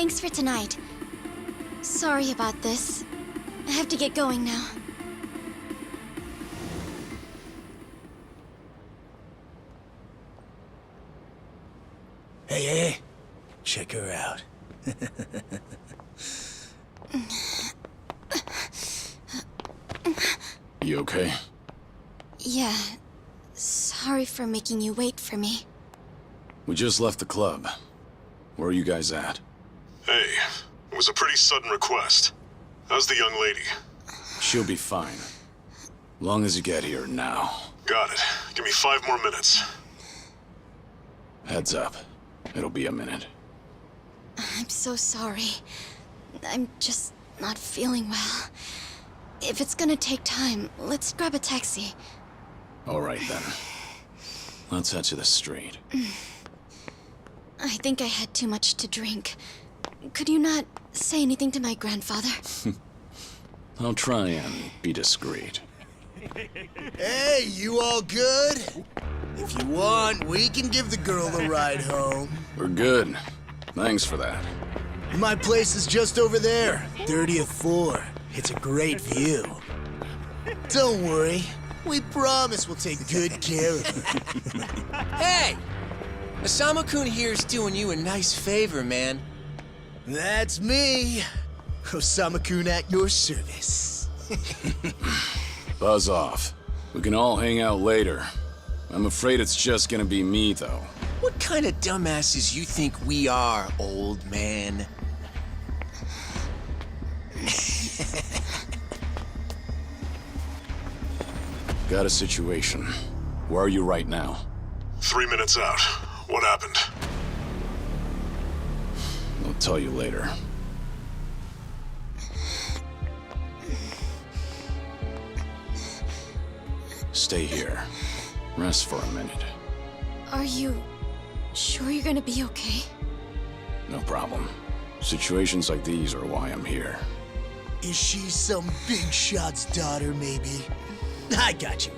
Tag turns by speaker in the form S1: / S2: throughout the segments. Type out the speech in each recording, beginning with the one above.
S1: Thanks for tonight. Sorry about this. I have to get going now.
S2: Hey, check her out.
S3: You okay?
S1: Yeah. Sorry for making you wait for me.
S3: We just left the club. Where are you guys at?
S4: Hey, it was a pretty sudden request. How's the young lady?
S3: She'll be fine. Long as you get here now.
S4: Got it. Give me 5 more minutes.
S3: Heads up. It'll be a minute.
S1: I'm so sorry. I'm just not feeling well. If it's gonna take time, let's grab a taxi.
S3: All right, then. Let's head to the street.
S1: I think I had too much to drink. Could you not say anything to my grandfather?
S3: I'll try and be discreet.
S2: Hey, you all good? If you want, we can give the girl a ride home.
S3: We're good. Thanks for that.
S2: My place is just over there, 30th floor. It's a great view. Don't worry, we promise we'll take good care of her.
S5: Hey! Osama-kun here's doing you a nice favor, man.
S2: That's me, Osama-kun at your service.
S3: Buzz off. We can all hang out later. I'm afraid it's just gonna be me, though.
S5: What kind of dumbasses you think we are, old man?
S3: Got a situation. Where are you right now?
S4: 3 minutes out. What happened?
S3: I'll tell you later. Stay here. Rest for a minute.
S1: Are you sure you're gonna be okay?
S3: No problem. Situations like these are why I'm here.
S2: Is she some big shot's daughter, maybe? I got you.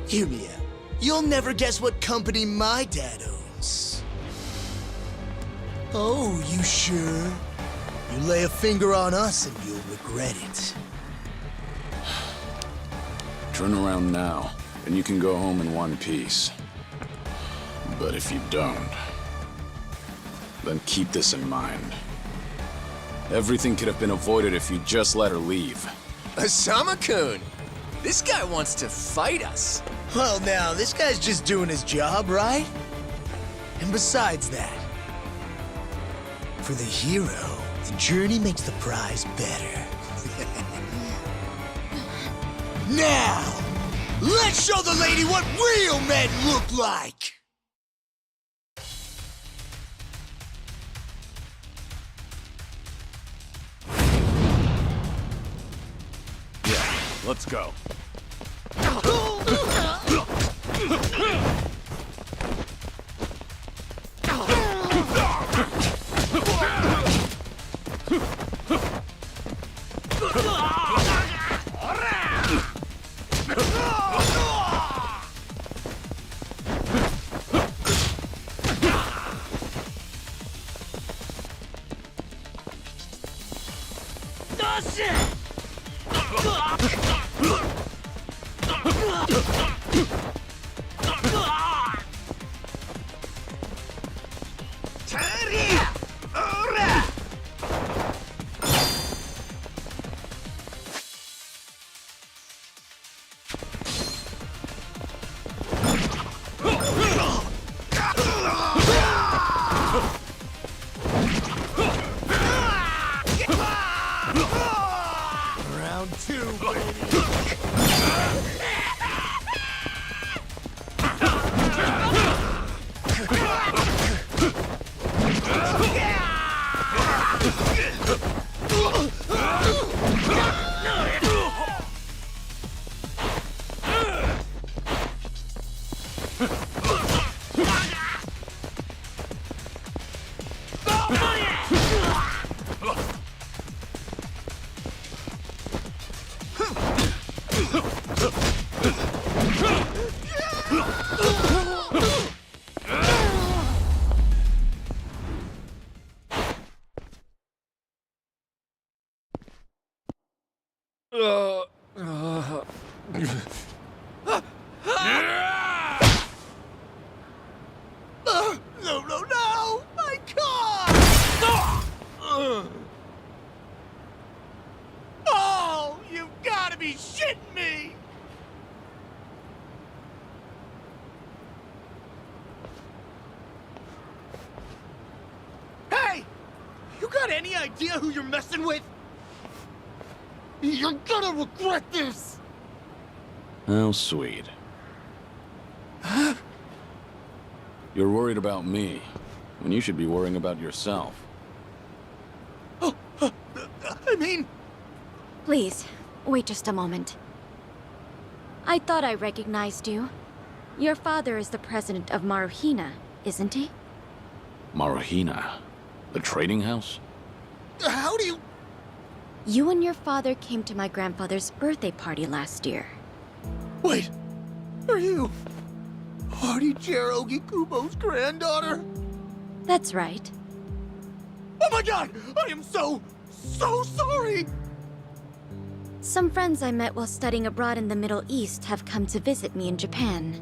S2: Hear me out. You'll never guess what company my dad owns. Oh, you sure? You lay a finger on us and you'll regret it.
S3: Turn around now, and you can go home in one piece. But if you don't, then keep this in mind. Everything could have been avoided if you just let her leave.
S5: Osama-kun! This guy wants to fight us.
S2: Well, now, this guy's just doing his job, right? And besides that, for the hero, the journey makes the prize better. Now, let's show the lady what real men look like!
S3: Yeah, let's go.
S2: Round 2, baby! You got any idea who you're messing with? You're gonna regret this!
S3: How sweet. You're worried about me, when you should be worrying about yourself.
S2: I mean...
S1: Please, wait just a moment. I thought I recognized you. Your father is the president of Maruhina, isn't he?
S3: Maruhina? The trading house?
S2: How do you...
S1: You and your father came to my grandfather's birthday party last year.
S2: Wait, are you... Hardy-Chair Ogikubo's granddaughter?
S1: That's right.
S2: Oh my god! I am so sorry!
S1: Some friends I met while studying abroad in the Middle East have come to visit me in Japan.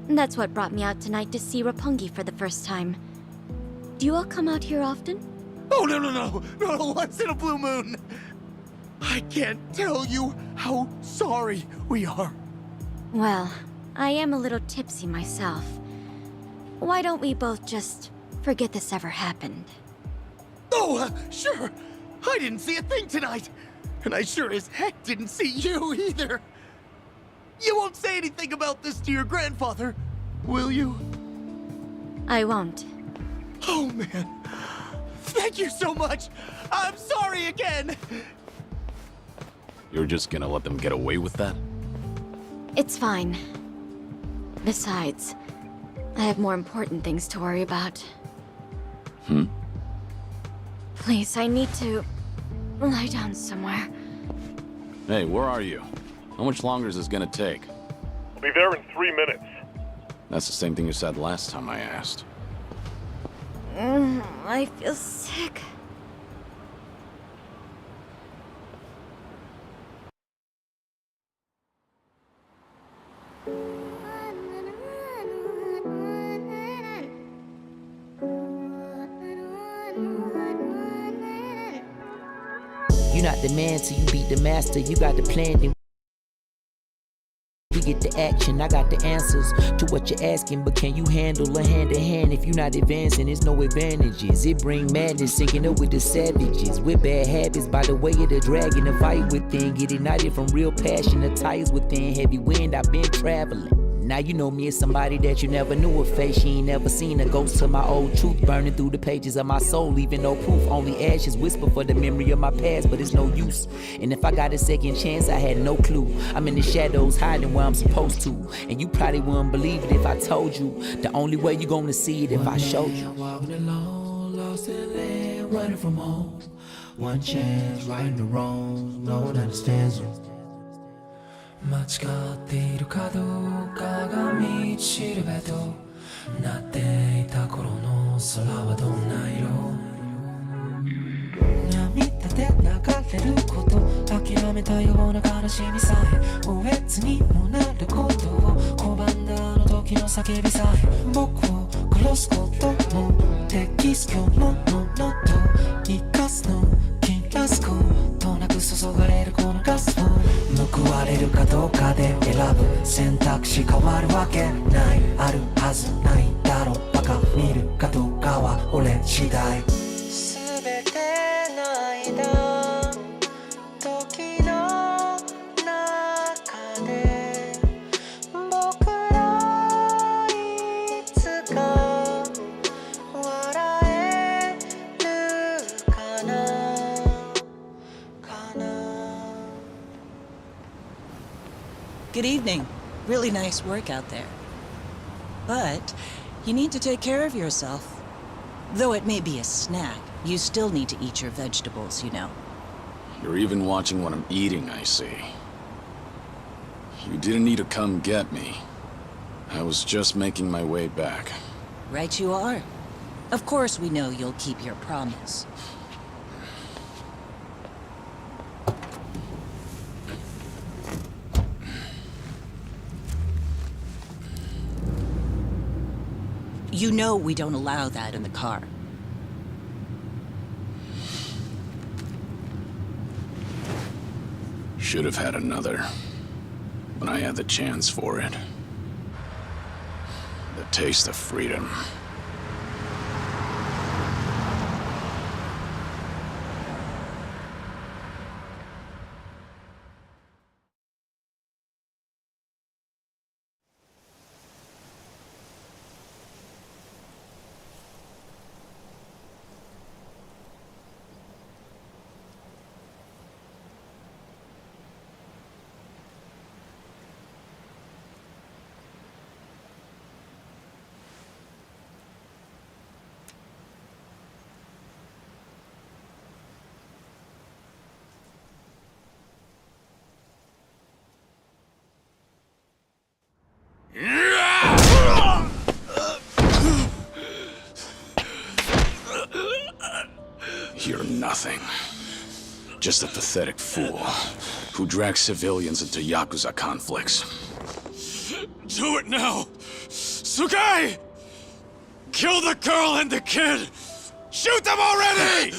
S1: That's what brought me out tonight to see Roppongi for the first time. Do you all come out here often?
S2: Oh, no, once in a blue moon! I can't tell you how sorry we are.
S1: Well, I am a little tipsy myself. Why don't we both just forget this ever happened?
S2: Oh, sure. I didn't see a thing tonight. And I sure as heck didn't see you either. You won't say anything about this to your grandfather, will you?
S1: I won't.
S2: Oh, man. Thank you so much. I'm sorry again.
S3: You're just gonna let them get away with that?
S1: It's fine. Besides, I have more important things to worry about. Please, I need to lie down somewhere.
S3: Hey, where are you? How much longer is this gonna take?
S4: I'll be there in 3 minutes.
S3: That's the same thing you said last time I asked.
S1: I feel sick.
S6: You're not the man till you beat the master. You got the plan, then we get the action. I got the answers to what you're asking, but can you handle a hand to hand? If you're not advancing, there's no advantages. It bring madness, sinking up with the savages. With bad habits, by the way of the dragon, the fight within. Get ignited from real passion, the tires within. Heavy wind, I've been traveling. Now you know me as somebody that you never knew a face. She ain't never seen a ghost to my old truth, burning through the pages of my soul, leaving no proof. Only ashes whisper for the memory of my past, but it's no use. And if I got a second chance, I had no clue. I'm in the shadows, hiding where I'm supposed to. And you probably wouldn't believe it if I told you. The only way you gonna see it if I showed you.
S7: Walking alone, lost in land, running from home. One chance, righting the wrongs, no one understands them. 間違っているかどうかが道しるべとなっていた頃の空はどんな色涙で流れること諦めたような悲しみさえおえつにもなることを拒んだあの時の叫びさえ僕を殺すことも適す今日ののと生かすの切らすことなく注がれるこのガスを報われるかどうかで選ぶ選択肢変わるわけないあるはずないだろうバカ見るかどうかは俺次第全ての間時の中で僕らいつか笑えるかな
S8: Good evening. Really nice work out there. But you need to take care of yourself. Though it may be a snack, you still need to eat your vegetables, you know.
S3: You're even watching what I'm eating, I see. You didn't need to come get me. I was just making my way back.
S8: Right you are. Of course we know you'll keep your promise. You know we don't allow that in the car.
S3: Should have had another, when I had the chance for it. The taste of freedom. nothing. Just a pathetic fool who drags civilians into Yakuza conflicts.
S9: Do it now! Sugai! Kill the girl and the kid! Shoot them already!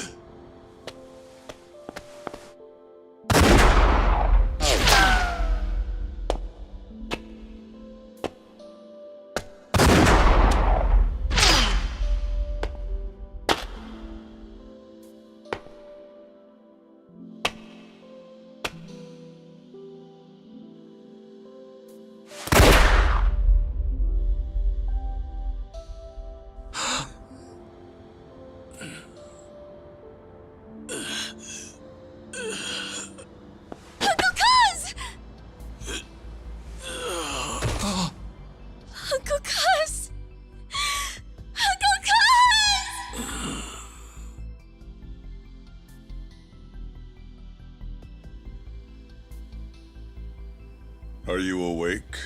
S10: Are you awake,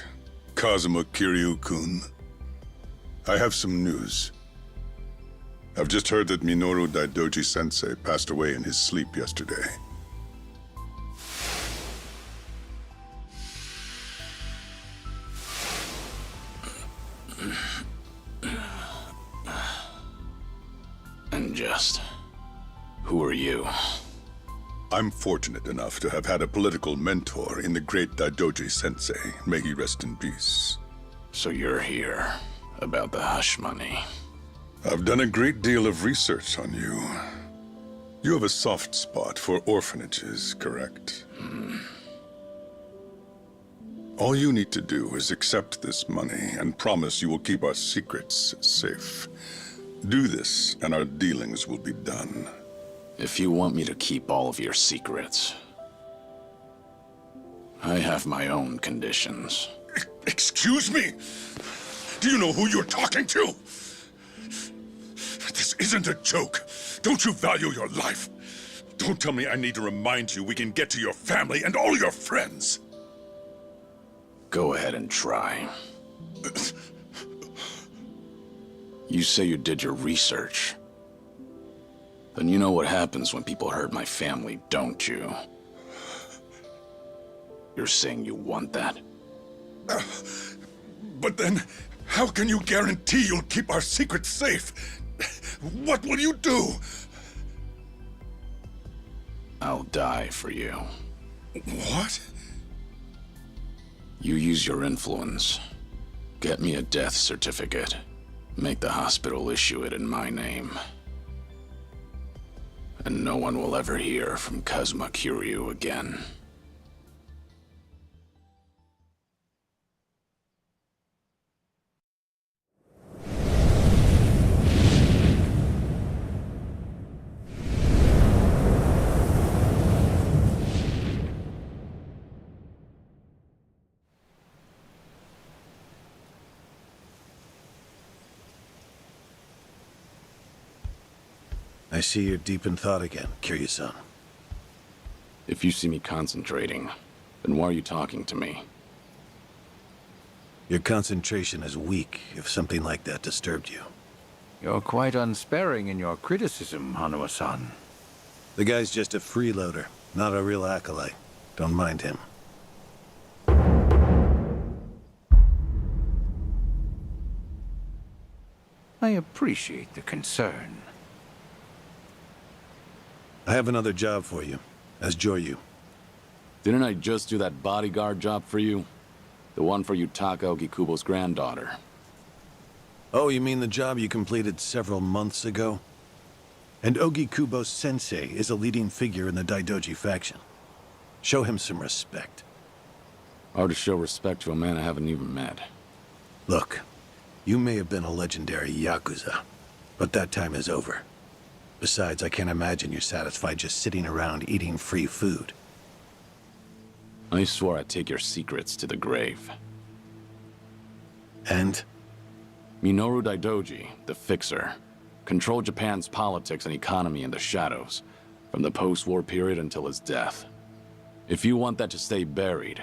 S10: Kazuma Kiryu-kun? I have some news. I've just heard that Minoru Daidoji-sensei passed away in his sleep yesterday.
S3: And just... who are you?
S10: I'm fortunate enough to have had a political mentor in the great Daidoji-sensei. May he rest in peace.
S3: So you're here about the hush money.
S10: I've done a great deal of research on you. You have a soft spot for orphanages, correct? All you need to do is accept this money and promise you will keep our secrets safe. Do this, and our dealings will be done.
S3: If you want me to keep all of your secrets, I have my own conditions.
S10: Excuse me? Do you know who you're talking to? This isn't a joke. Don't you value your life? Don't tell me I need to remind you we can get to your family and all your friends.
S3: Go ahead and try. You say you did your research. Then you know what happens when people hurt my family, don't you? You're saying you want that?
S10: But then, how can you guarantee you'll keep our secrets safe? What will you do?
S3: I'll die for you.
S10: What?
S3: You use your influence. Get me a death certificate. Make the hospital issue it in my name. And no one will ever hear from Kazuma Kiryu again.
S11: I see you're deep in thought again, Kiryu-san.
S3: If you see me concentrating, then why are you talking to me?
S11: Your concentration is weak if something like that disturbed you.
S12: You're quite unsparing in your criticism, Hanuma-san.
S11: The guy's just a freeloader, not a real acolyte. Don't mind him.
S12: I appreciate the concern.
S11: I have another job for you, as Joryu.
S3: Didn't I just do that bodyguard job for you? The one for Yutaka Ogikubo's granddaughter.
S11: Oh, you mean the job you completed several months ago? And Ogikubo Sensei is a leading figure in the Daidoji faction. Show him some respect.
S3: Hard to show respect to a man I haven't even met.
S11: Look, you may have been a legendary Yakuza, but that time is over. Besides, I can't imagine you're satisfied just sitting around eating free food.
S3: I swore I'd take your secrets to the grave.
S11: And?
S3: Minoru Daidoji, the Fixer, controlled Japan's politics and economy in the shadows, from the post-war period until his death. If you want that to stay buried,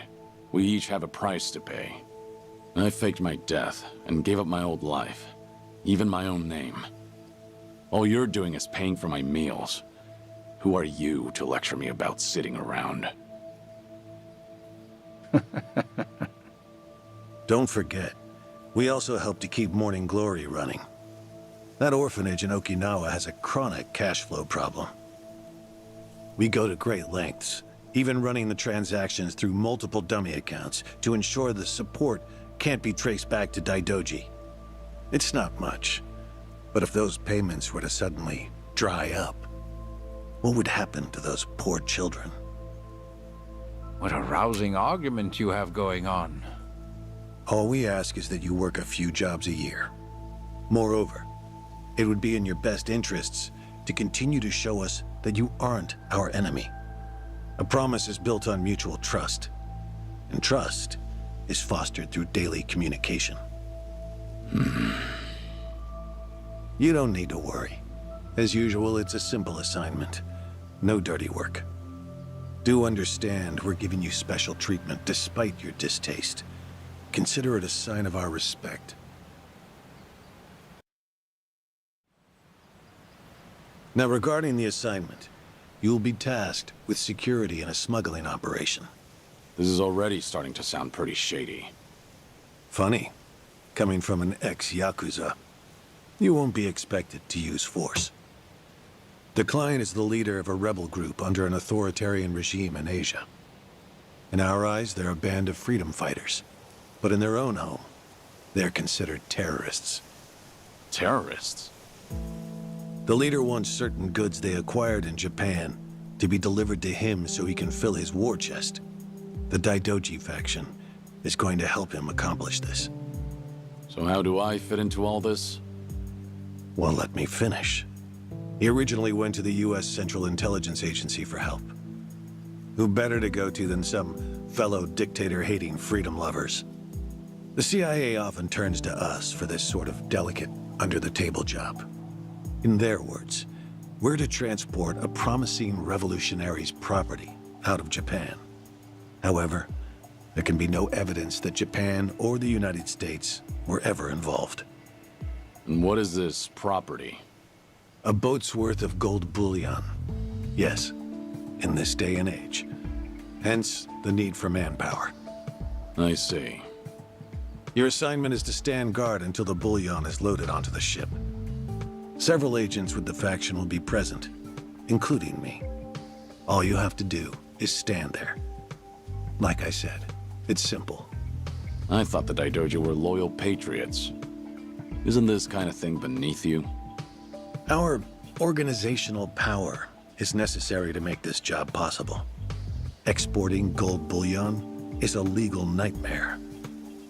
S3: we each have a price to pay. I faked my death and gave up my old life, even my own name. All you're doing is paying for my meals. Who are you to lecture me about sitting around?
S11: Don't forget, we also help to keep Morning Glory running. That orphanage in Okinawa has a chronic cash flow problem. We go to great lengths, even running the transactions through multiple dummy accounts to ensure the support can't be traced back to Daidoji. It's not much, but if those payments were to suddenly dry up, what would happen to those poor children?
S12: What a rousing argument you have going on.
S11: All we ask is that you work a few jobs a year. Moreover, it would be in your best interests to continue to show us that you aren't our enemy. A promise is built on mutual trust, and trust is fostered through daily communication. You don't need to worry. As usual, it's a simple assignment. No dirty work. Do understand we're giving you special treatment despite your distaste. Consider it a sign of our respect. Now, regarding the assignment, you'll be tasked with security in a smuggling operation.
S3: This is already starting to sound pretty shady.
S11: Funny, coming from an ex-Yakuza. You won't be expected to use force. The client is the leader of a rebel group under an authoritarian regime in Asia. In our eyes, they're a band of freedom fighters. But in their own home, they're considered terrorists.
S3: Terrorists?
S11: The leader wants certain goods they acquired in Japan to be delivered to him so he can fill his war chest. The Daidoji faction is going to help him accomplish this.
S3: So how do I fit into all this?
S11: Well, let me finish. He originally went to the U.S. Central Intelligence Agency for help. Who better to go to than some fellow dictator-hating freedom lovers? The CIA often turns to us for this sort of delicate, under-the-table job. In their words, we're to transport a promising revolutionary's property out of Japan. However, there can be no evidence that Japan or the United States were ever involved.
S3: And what is this property?
S11: A boat's worth of gold bullion. Yes, in this day and age. Hence, the need for manpower.
S3: I see.
S11: Your assignment is to stand guard until the bullion is loaded onto the ship. Several agents with the faction will be present, including me. All you have to do is stand there. Like I said, it's simple.
S3: I thought the Daidoji were loyal patriots. Isn't this kind of thing beneath you?
S11: Our organizational power is necessary to make this job possible. Exporting gold bullion is a legal nightmare.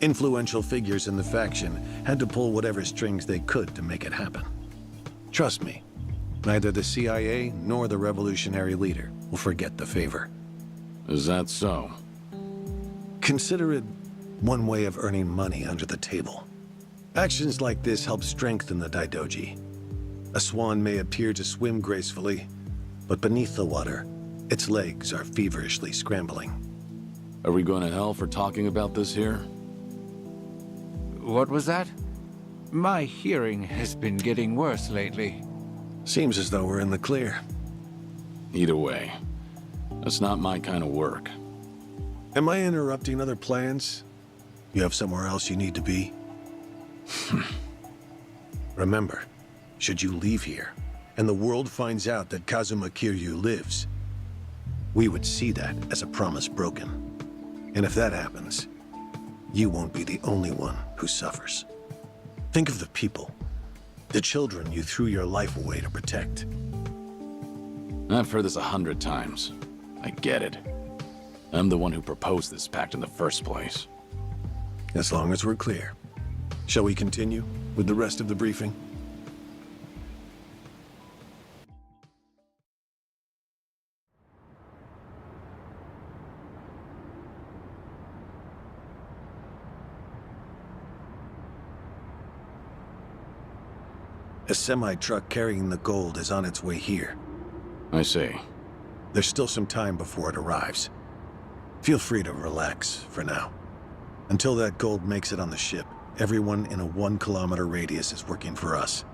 S11: Influential figures in the faction had to pull whatever strings they could to make it happen. Trust me, neither the CIA nor the revolutionary leader will forget the favor.
S3: Is that so?
S11: Consider it one way of earning money under the table. Actions like this help strengthen the Daidoji. A swan may appear to swim gracefully, but beneath the water, its legs are feverishly scrambling.
S3: Are we going to hell for talking about this here?
S12: What was that? My hearing has been getting worse lately.
S11: Seems as though we're in the clear.
S3: Either way, that's not my kind of work.
S11: Am I interrupting other plans? You have somewhere else you need to be? Remember, should you leave here, and the world finds out that Kazuma Kiryu lives, we would see that as a promise broken. And if that happens, you won't be the only one who suffers. Think of the people, the children you threw your life away to protect.
S3: I've heard this 100 times. I get it. I'm the one who proposed this pact in the first place.
S11: As long as we're clear. Shall we continue with the rest of the briefing? A semi-truck carrying the gold is on its way here.
S3: I see.
S11: There's still some time before it arrives. Feel free to relax for now. Until that gold makes it on the ship, everyone in a 1-kilometer radius is working for us.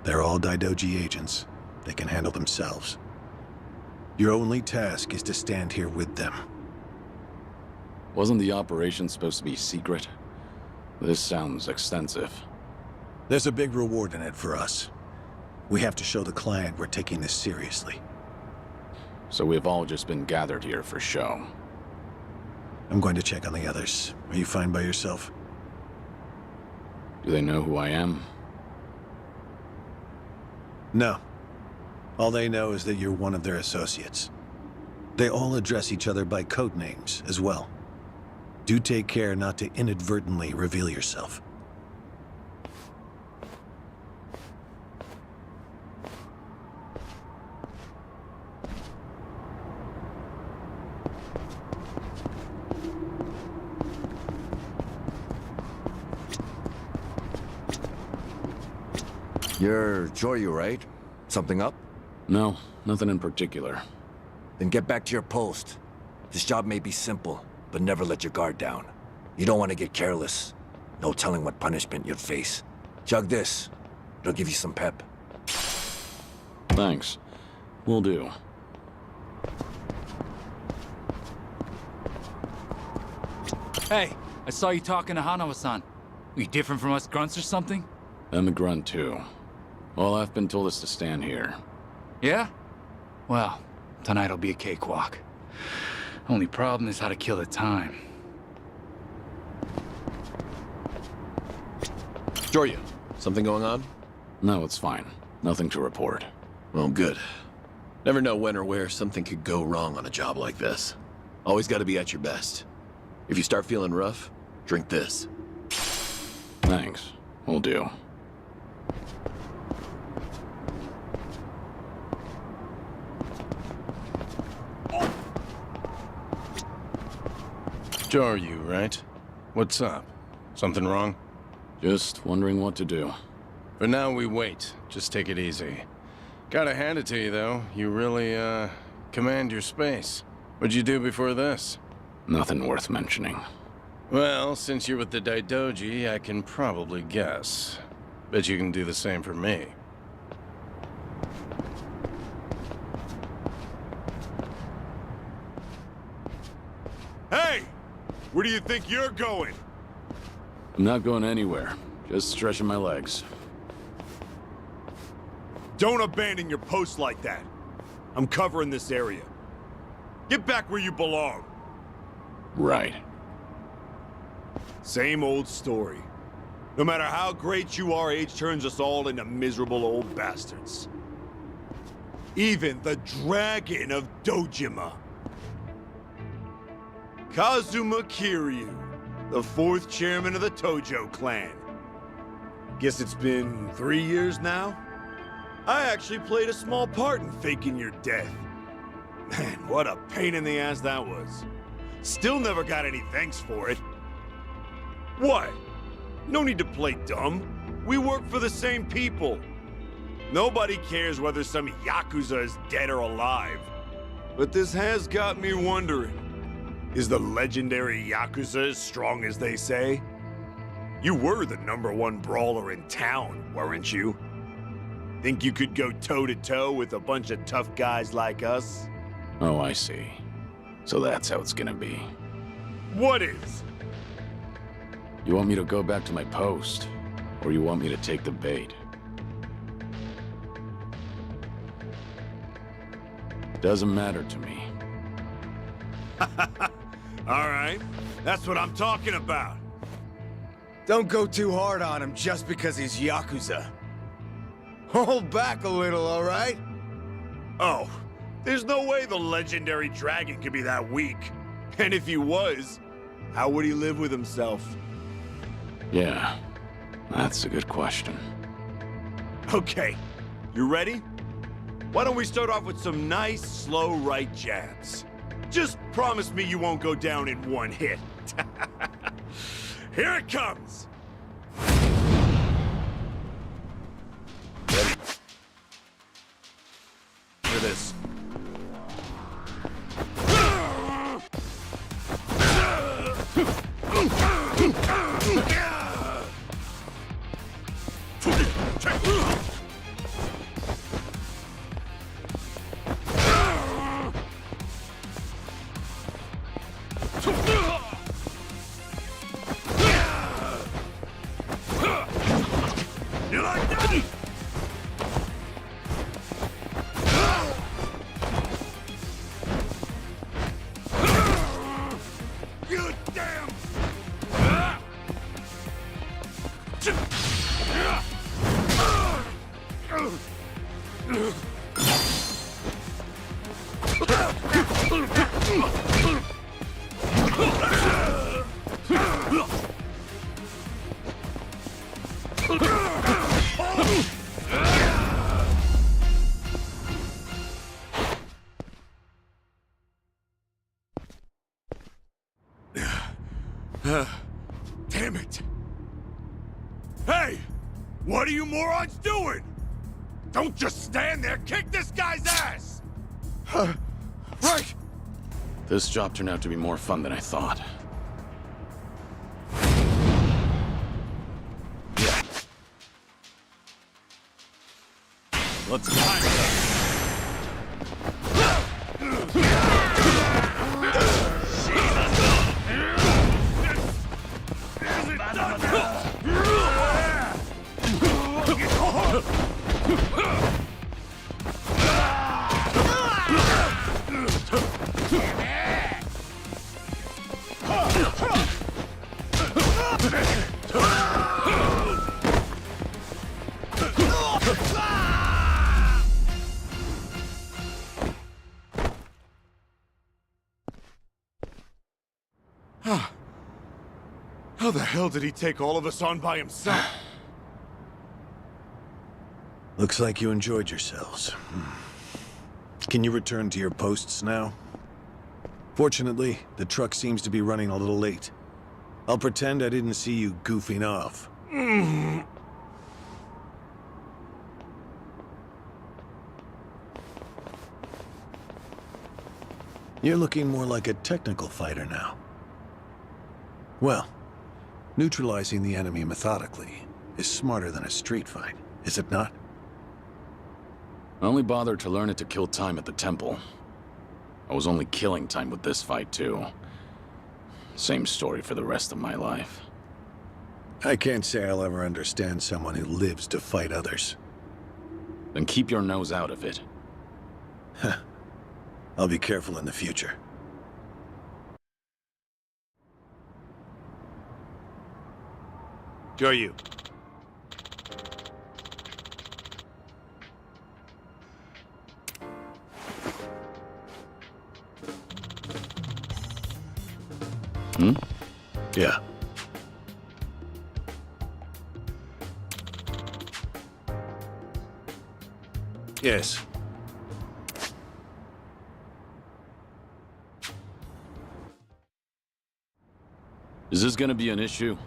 S11: They're all Daidoji agents. They can handle themselves. Your only task is to stand here with them.
S3: Wasn't the operation supposed to be secret? This sounds extensive.
S11: There's a big reward in it for us. We have to show the client we're taking this seriously.
S3: So we've all just been gathered here for show.
S11: I'm going to check on the others. Are you fine by yourself?
S3: Do they know who I am?
S11: No. All they know is that you're one of their associates. They all address each other by code names as well. Do take care not to inadvertently reveal yourself.
S13: You're Joryu, right? Something up?
S3: No, nothing in particular.
S13: Then get back to your post. This job may be simple, but never let your guard down. You don't want to get careless. No telling what punishment you'd face. Chug this. It'll give you some pep.
S3: Thanks. Will do.
S14: Hey, I saw you talking to Hanawa-san. You different from us grunts or something?
S3: I'm a grunt too. All I've been told is to stand here.
S14: Yeah? Well, tonight'll be a cakewalk. Only problem is how to kill the time.
S15: Joryu, something going on?
S3: No, it's fine. Nothing to report.
S15: Well, good. Never know when or where something could go wrong on a job like this. Always gotta be at your best. If you start feeling rough, drink this.
S3: Thanks. Will do.
S9: Joryu, right? What's up? Something wrong?
S3: Just wondering what to do.
S9: For now, we wait. Just take it easy. Gotta hand it to you, though. You really, command your space. What'd you do before this?
S3: Nothing worth mentioning.
S9: Well, since you're with the Daidoji, I can probably guess. Bet you can do the same for me.
S16: Hey! Where do you think you're going?
S3: I'm not going anywhere. Just stretching my legs.
S16: Don't abandon your post like that. I'm covering this area. Get back where you belong.
S3: Right.
S16: Same old story. No matter how great you are, age turns us all into miserable old bastards. Even the Dragon of Dojima. Kazuma Kiryu, the 4th chairman of the Tojo clan. Guess it's been 3 years now? I actually played a small part in faking your death. Man, what a pain in the ass that was. Still never got any thanks for it. What? No need to play dumb. We work for the same people. Nobody cares whether some Yakuza is dead or alive. But this has got me wondering. Is the legendary Yakuza as strong as they say? You were the #1 brawler in town, weren't you? Think you could go toe-to-toe with a bunch of tough guys like us?
S3: Oh, I see. So that's how it's gonna be.
S16: What is?
S3: You want me to go back to my post? Or you want me to take the bait? Doesn't matter to me.
S16: All right, that's what I'm talking about.
S2: Don't go too hard on him just because he's Yakuza. Hold back a little, all right?
S16: Oh, there's no way the legendary dragon could be that weak. And if he was, how would he live with himself?
S3: Yeah, that's a good question.
S16: Okay, you ready? Why don't we start off with some nice, slow right jabs? Just promise me you won't go down in one hit. Here it comes!
S15: Ready? Hear this.
S16: You like that? You damn! Damn it! Hey! What are you morons doing? Don't just stand there! Kick this guy's ass!
S3: Right! This job turned out to be more fun than I thought.
S16: Let's time it. How the hell did he take all of us on by himself?
S11: Looks like you enjoyed yourselves. Can you return to your posts now? Fortunately, the truck seems to be running a little late. I'll pretend I didn't see you goofing off. You're looking more like a technical fighter now. Well, neutralizing the enemy methodically is smarter than a street fight, is it not?
S3: I only bothered to learn it to kill time at the temple. I was only killing time with this fight, too. Same story for the rest of my life.
S11: I can't say I'll ever understand someone who lives to fight others.
S3: Then keep your nose out of it.
S11: I'll be careful in the future.
S16: Go you.
S11: Yeah. Yes.
S3: Is this gonna be an issue?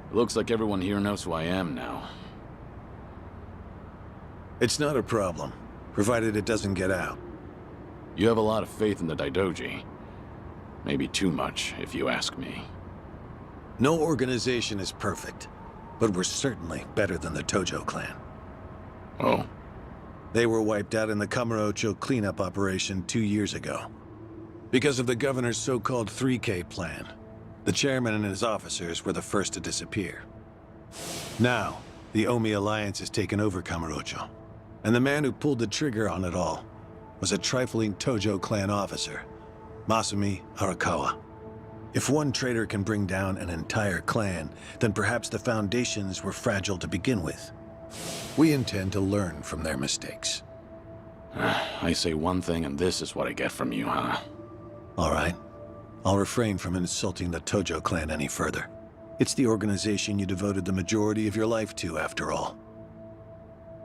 S3: It looks like everyone here knows who I am now.
S11: It's not a problem, provided it doesn't get out.
S3: You have a lot of faith in the Daidoji. Maybe too much, if you ask me.
S11: No organization is perfect, but we're certainly better than the Tojo clan.
S3: Oh?
S11: They were wiped out in the Kamurocho cleanup operation 2 years ago. Because of the governor's so-called 3K plan, the chairman and his officers were the first to disappear. Now, the Omi Alliance has taken over Kamurocho, and the man who pulled the trigger on it all was a trifling Tojo clan officer, Masumi Arakawa. If one traitor can bring down an entire clan, then perhaps the foundations were fragile to begin with. We intend to learn from their mistakes.
S3: I say one thing and this is what I get from you, huh?
S11: All right. I'll refrain from insulting the Tojo clan any further. It's the organization you devoted the majority of your life to, after all.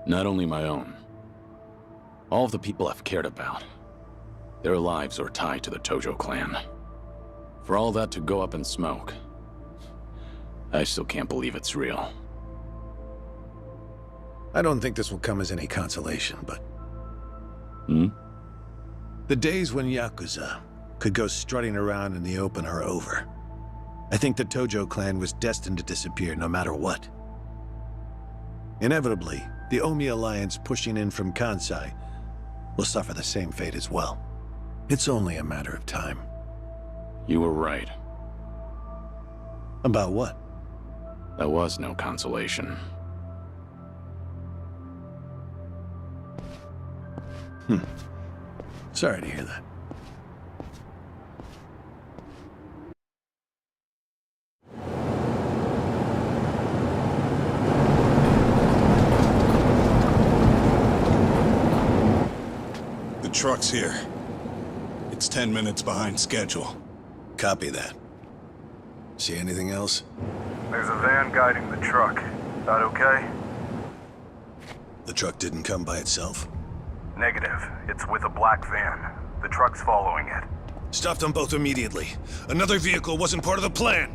S3: Not only my own. All of the people I've cared about. Their lives are tied to the Tojo clan. For all that to go up in smoke, I still can't believe it's real.
S11: I don't think this will come as any consolation, but... The days when Yakuza could go strutting around in the open are over. I think the Tojo clan was destined to disappear no matter what. Inevitably, the Omi Alliance pushing in from Kansai will suffer the same fate as well. It's only a matter of time.
S3: You were right.
S11: About what?
S3: That was no consolation.
S11: Sorry to hear that.
S9: The truck's here. It's 10 minutes behind schedule.
S11: Copy that. See anything else?
S17: There's a van guiding the truck. That okay?
S11: The truck didn't come by itself?
S17: Negative. It's with a black van. The truck's following it.
S11: Stop them both immediately. Another vehicle wasn't part of the plan.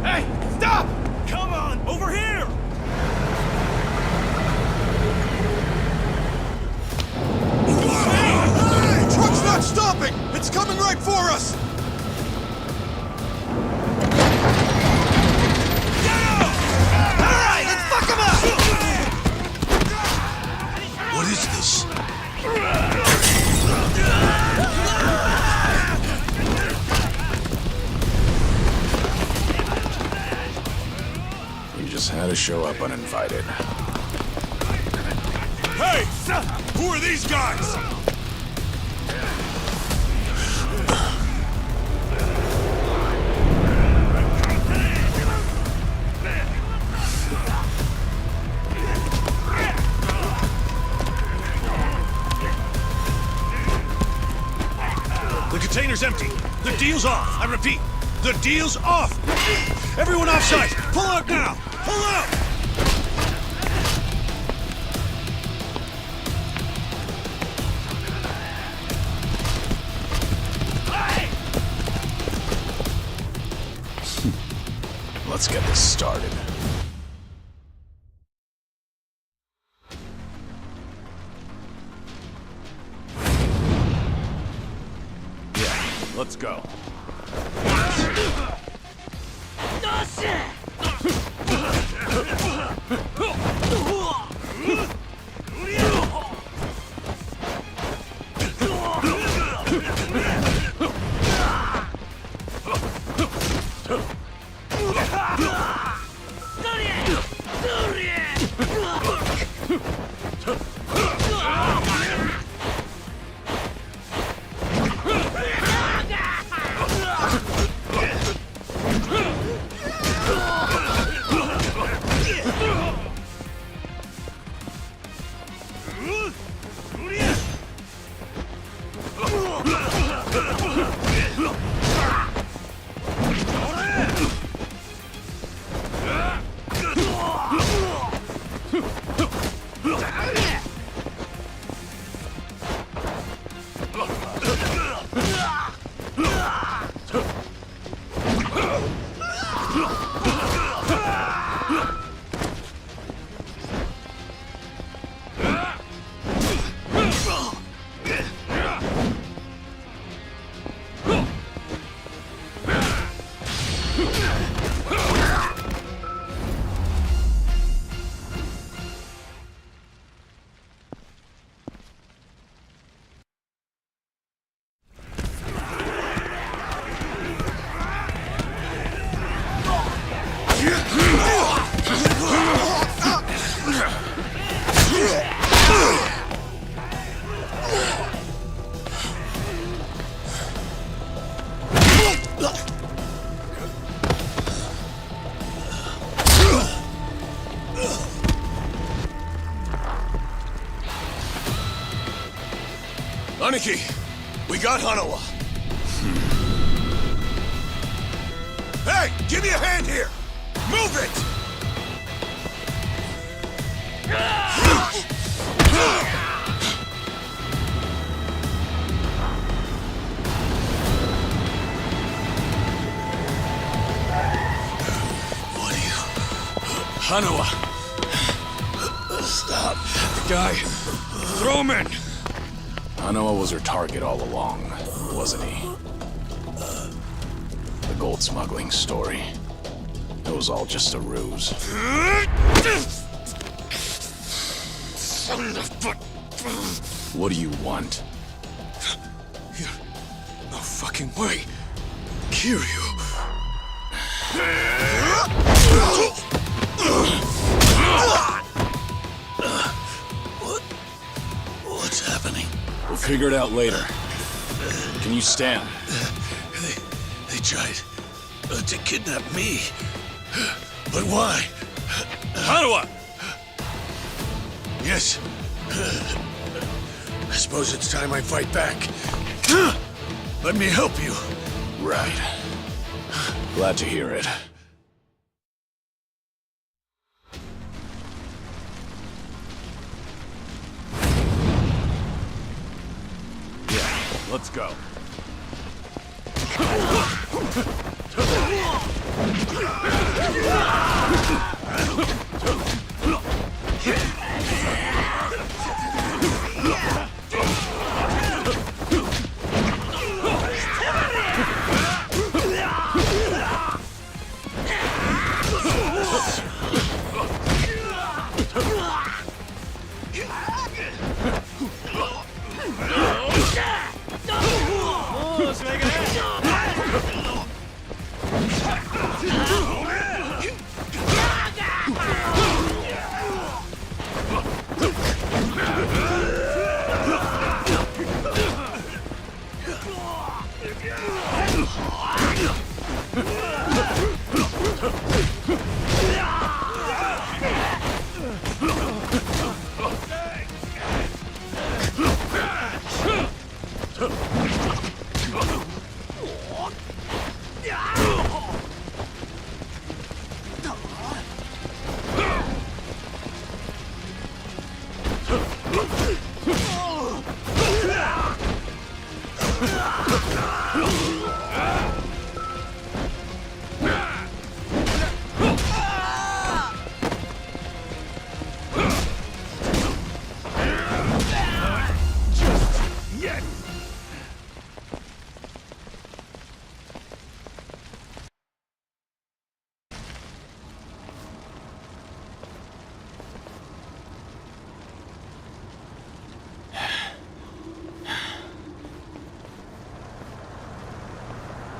S9: Hey, stop! Come on, over here!
S16: Hey! Truck's not stopping! It's coming right for us!
S2: Alright, let's fuck him up!
S11: What is this?
S3: You just had to show up uninvited.
S16: Hey! Who are these guys?
S11: The container's empty. The deal's off. I repeat, the deal's off. Everyone off site. Pull out now. Pull out.
S3: Let's get this started.
S16: Yeah, let's go.
S9: Aniki, we got Hanawa.
S16: Hey, give me a hand here! Move it!
S9: What are you... Hanawa! Stop. The guy... Throw him in!
S3: Hanawa was her target all along, wasn't he? The gold smuggling story. It was all just a ruse.
S9: Son of a...
S3: What do you want?
S9: No fucking way. Kiryu.
S3: figure it out later. Can you stand?
S2: They tried to kidnap me. But why?
S9: Hanawa!
S2: Yes. I suppose it's time I fight back. Let me help you.
S3: Right. Glad to hear it. Yeah, let's go.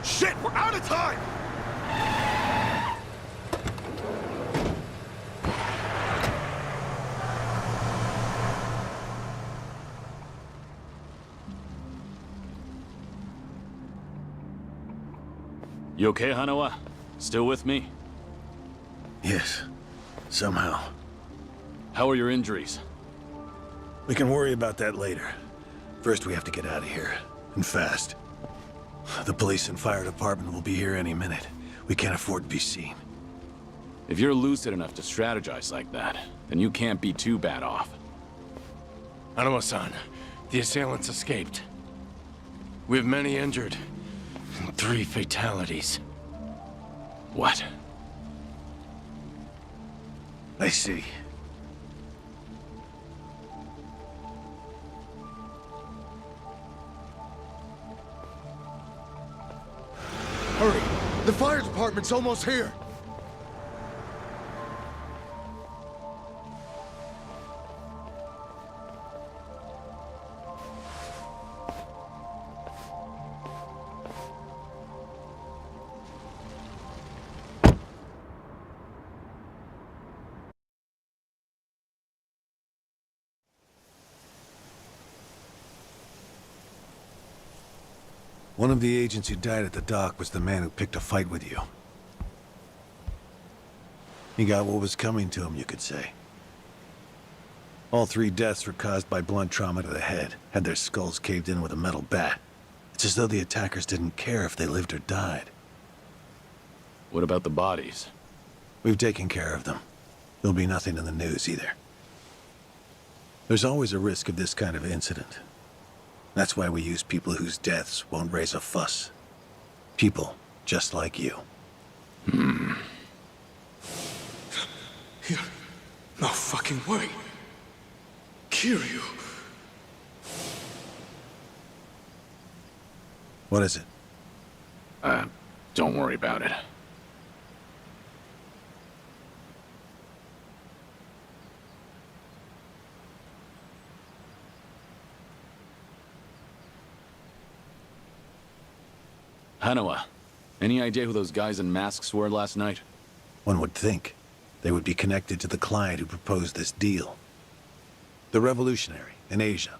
S2: Shit, we're out of time!
S3: You okay, Hanawa? Still with me?
S11: Yes. Somehow.
S3: How are your injuries?
S11: We can worry about that later. First, we have to get out of here. And fast. The police and fire department will be here any minute. We can't afford to be seen.
S3: If you're lucid enough to strategize like that, then you can't be too bad off.
S9: Hanawa-san, the assailants escaped. We have many injured. And 3 fatalities.
S3: What?
S11: I see.
S2: Hurry! The fire department's almost here!
S11: One of the agents who died at the dock was the man who picked a fight with you. He got what was coming to him, you could say. All 3 deaths were caused by blunt trauma to the head, had their skulls caved in with a metal bat. It's as though the attackers didn't care if they lived or died.
S3: What about the bodies?
S11: We've taken care of them. There'll be nothing in the news either. There's always a risk of this kind of incident. That's why we use people whose deaths won't raise a fuss. People just like you.
S9: No fucking way. Kiryu.
S11: What is it?
S3: Don't worry about it. Hanawa, any idea who those guys in masks were last night?
S11: One would think they would be connected to the client who proposed this deal. The revolutionary in Asia.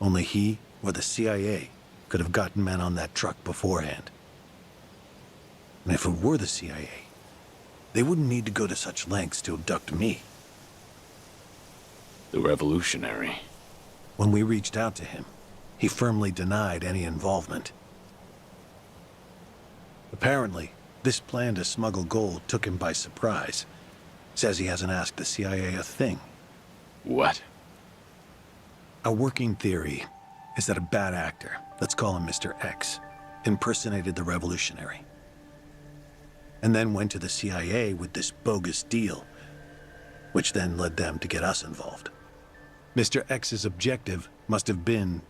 S11: Only he or the CIA could have gotten men on that truck beforehand. And if it were the CIA, they wouldn't need to go to such lengths to abduct me.
S3: The revolutionary.
S11: When we reached out to him, he firmly denied any involvement. Apparently, this plan to smuggle gold took him by surprise. Says he hasn't asked the CIA a thing.
S3: What?
S11: Our working theory is that a bad actor, let's call him Mr. X, impersonated the revolutionary. And then went to the CIA with this bogus deal, which then led them to get us involved. Mr. X's objective must have been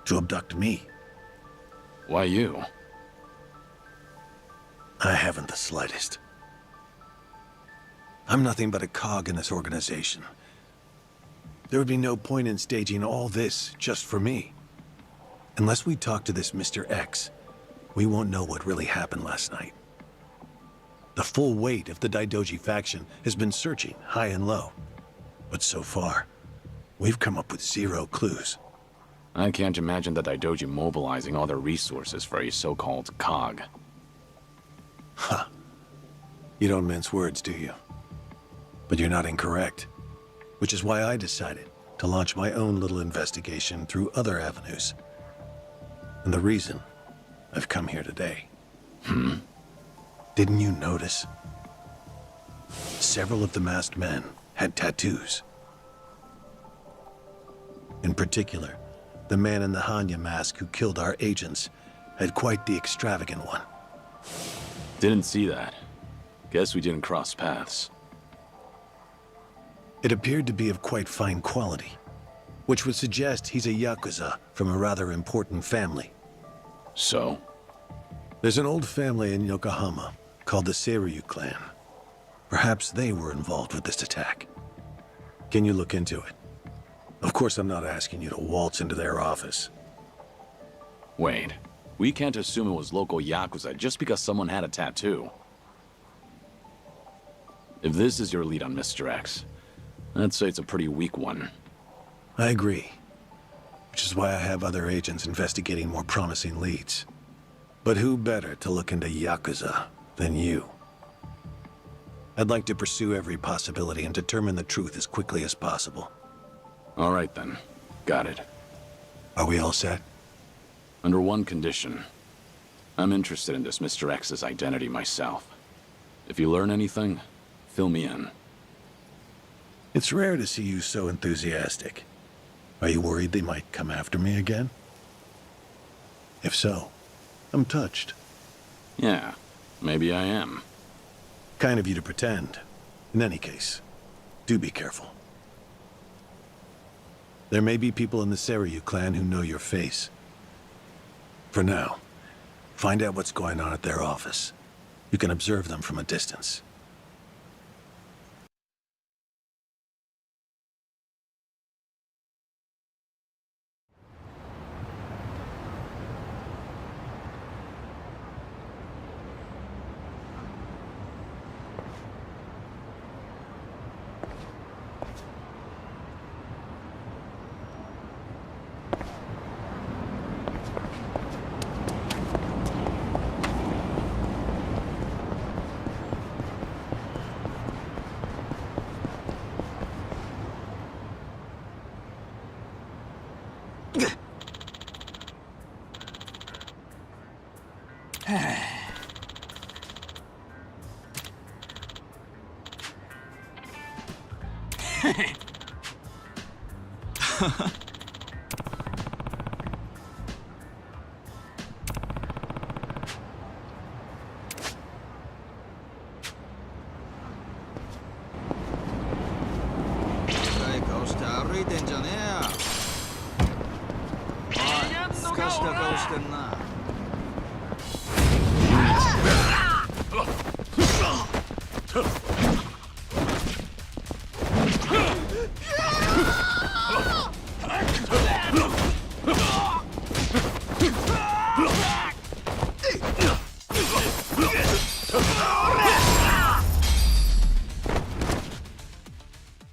S11: to abduct me.
S3: Why you?
S11: I haven't the slightest. I'm nothing but a cog in this organization. There would be no point in staging all this just for me. Unless we talk to this Mr. X, we won't know what really happened last night. The full weight of the Daidoji faction has been searching high and low. But so far, we've come up with zero clues.
S3: I can't imagine the Daidoji mobilizing all their resources for a so-called cog.
S11: Huh. You don't mince words, do you? But you're not incorrect. Which is why I decided to launch my own little investigation through other avenues. And the reason I've come here today. Didn't you notice? Several of the masked men had tattoos. In particular, the man in the Hanya mask who killed our agents had quite the extravagant one.
S3: Didn't see that. Guess we didn't cross paths.
S11: It appeared to be of quite fine quality, which would suggest he's a Yakuza from a rather important family.
S3: So?
S11: There's an old family in Yokohama called the Seiryu clan. Perhaps they were involved with this attack. Can you look into it? Of course, I'm not asking you to waltz into their office.
S3: Wait, we can't assume it was local Yakuza just because someone had a tattoo. If this is your lead on Mr. X, I'd say it's a pretty weak one.
S11: I agree. Which is why I have other agents investigating more promising leads. But who better to look into Yakuza than you? I'd like to pursue every possibility and determine the truth as quickly as possible.
S3: All right then. Got it.
S11: Are we all set?
S3: Under one condition. I'm interested in this Mr. X's identity myself. If you learn anything, fill me in.
S11: It's rare to see you so enthusiastic. Are you worried they might come after me again? If so, I'm touched.
S3: Yeah, maybe I am.
S11: Kind of you to pretend. In any case, do be careful. There may be people in the Seiryu clan who know your face. For now, find out what's going on at their office. You can observe them from a distance.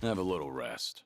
S3: Have a little rest.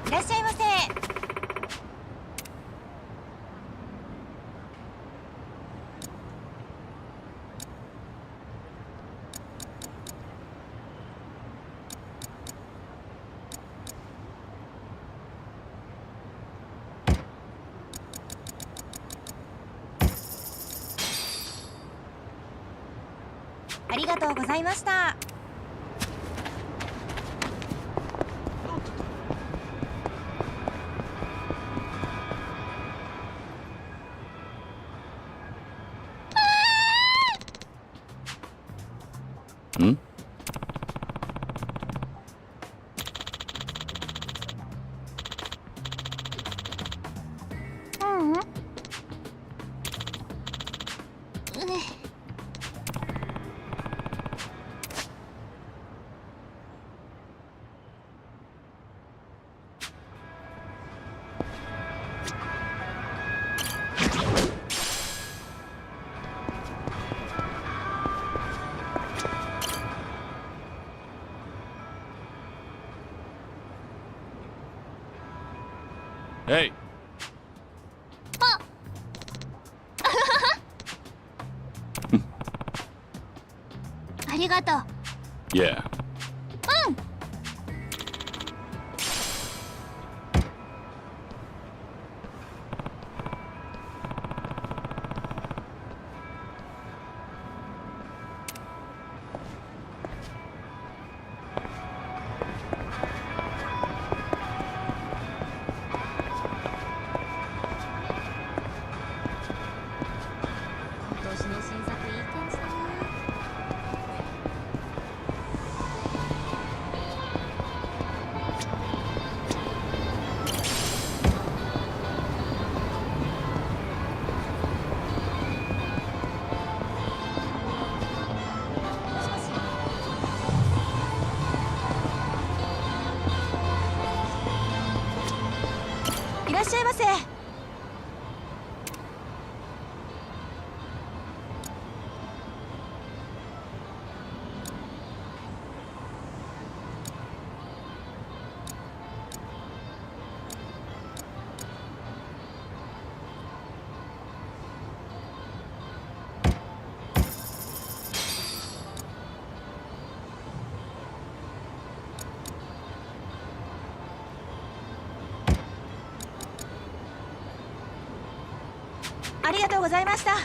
S18: いらっしゃいませ。ありがとうございました。
S3: Hmm? Hey.
S18: ありがとう。
S3: Yeah.
S18: うん。今年の新作いい感じだな。いらっしゃいませ。ありがとうございました。
S11: な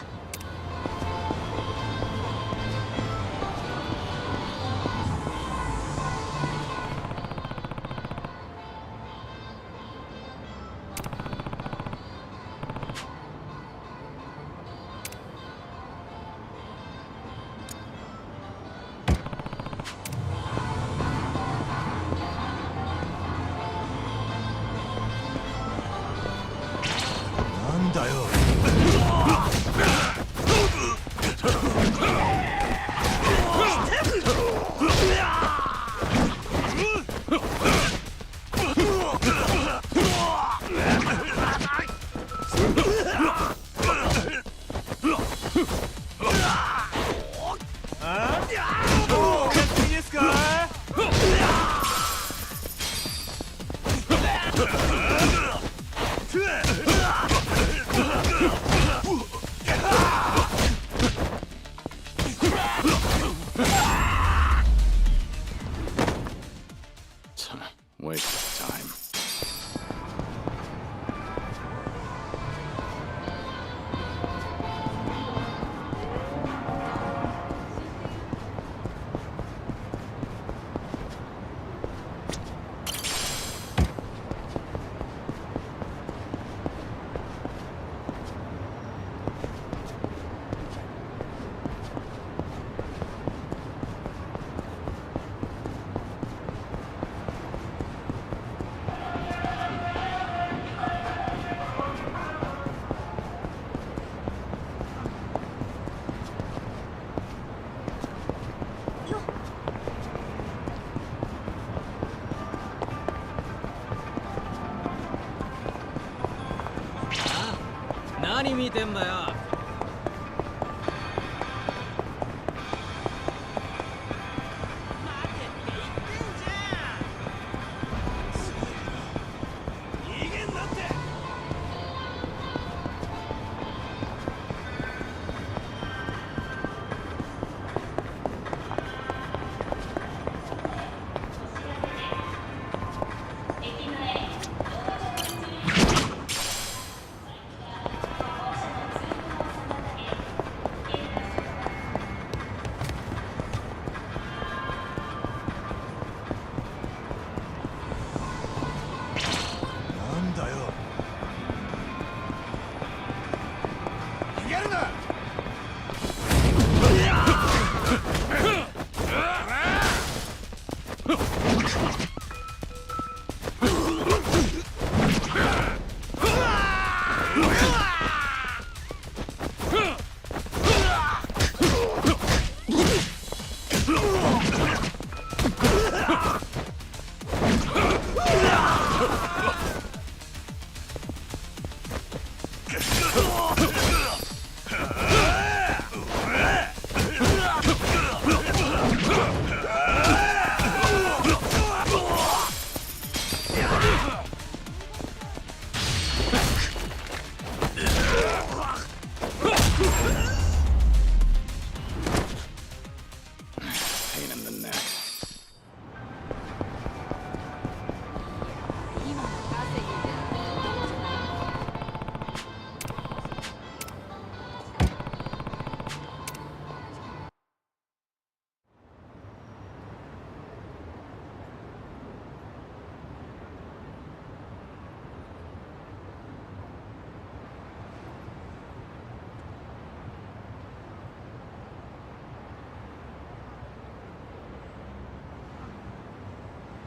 S11: んだよ。
S3: Waste of time.
S19: 何見てんだよ。
S3: Pain in the neck.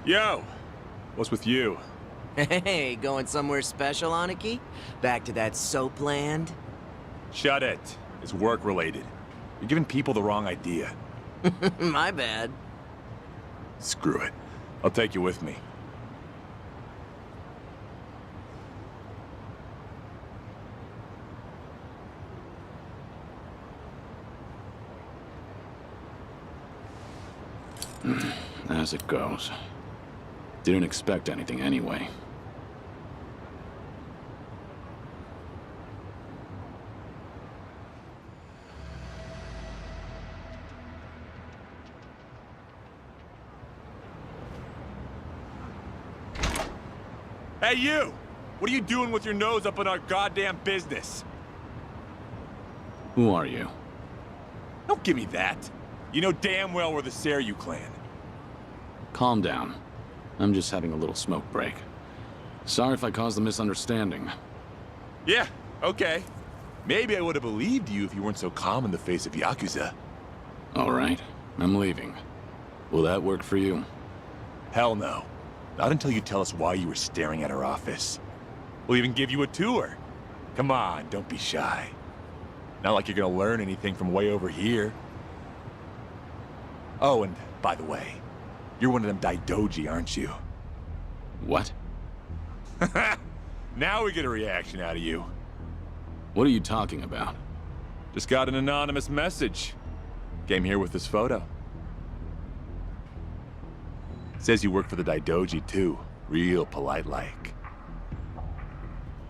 S16: Yo! What's with you?
S20: Hey, going somewhere special, Aniki? Back to that soap land?
S16: Shut it. It's work-related. You're giving people the wrong idea.
S20: My bad.
S16: Screw it. I'll take you with me.
S3: As it goes. Didn't expect anything anyway.
S16: Hey, you! What are you doing with your nose up in our goddamn business?
S3: Who are you?
S16: Don't give me that. You know damn well we're the Seiryu clan.
S3: Calm down. I'm just having a little smoke break. Sorry if I caused a misunderstanding.
S16: Yeah, okay. Maybe I would have believed you if you weren't so calm in the face of Yakuza.
S3: All right, I'm leaving. Will that work for you?
S16: Hell no. Not until you tell us why you were staring at our office. We'll even give you a tour. Come on, don't be shy. Not like you're gonna learn anything from way over here. Oh, and by the way, you're one of them Daidoji, aren't you?
S3: What?
S16: Now we get a reaction out of you.
S3: What are you talking about?
S16: Just got an anonymous message. Came here with this photo. Says you work for the Daidoji too. Real polite-like.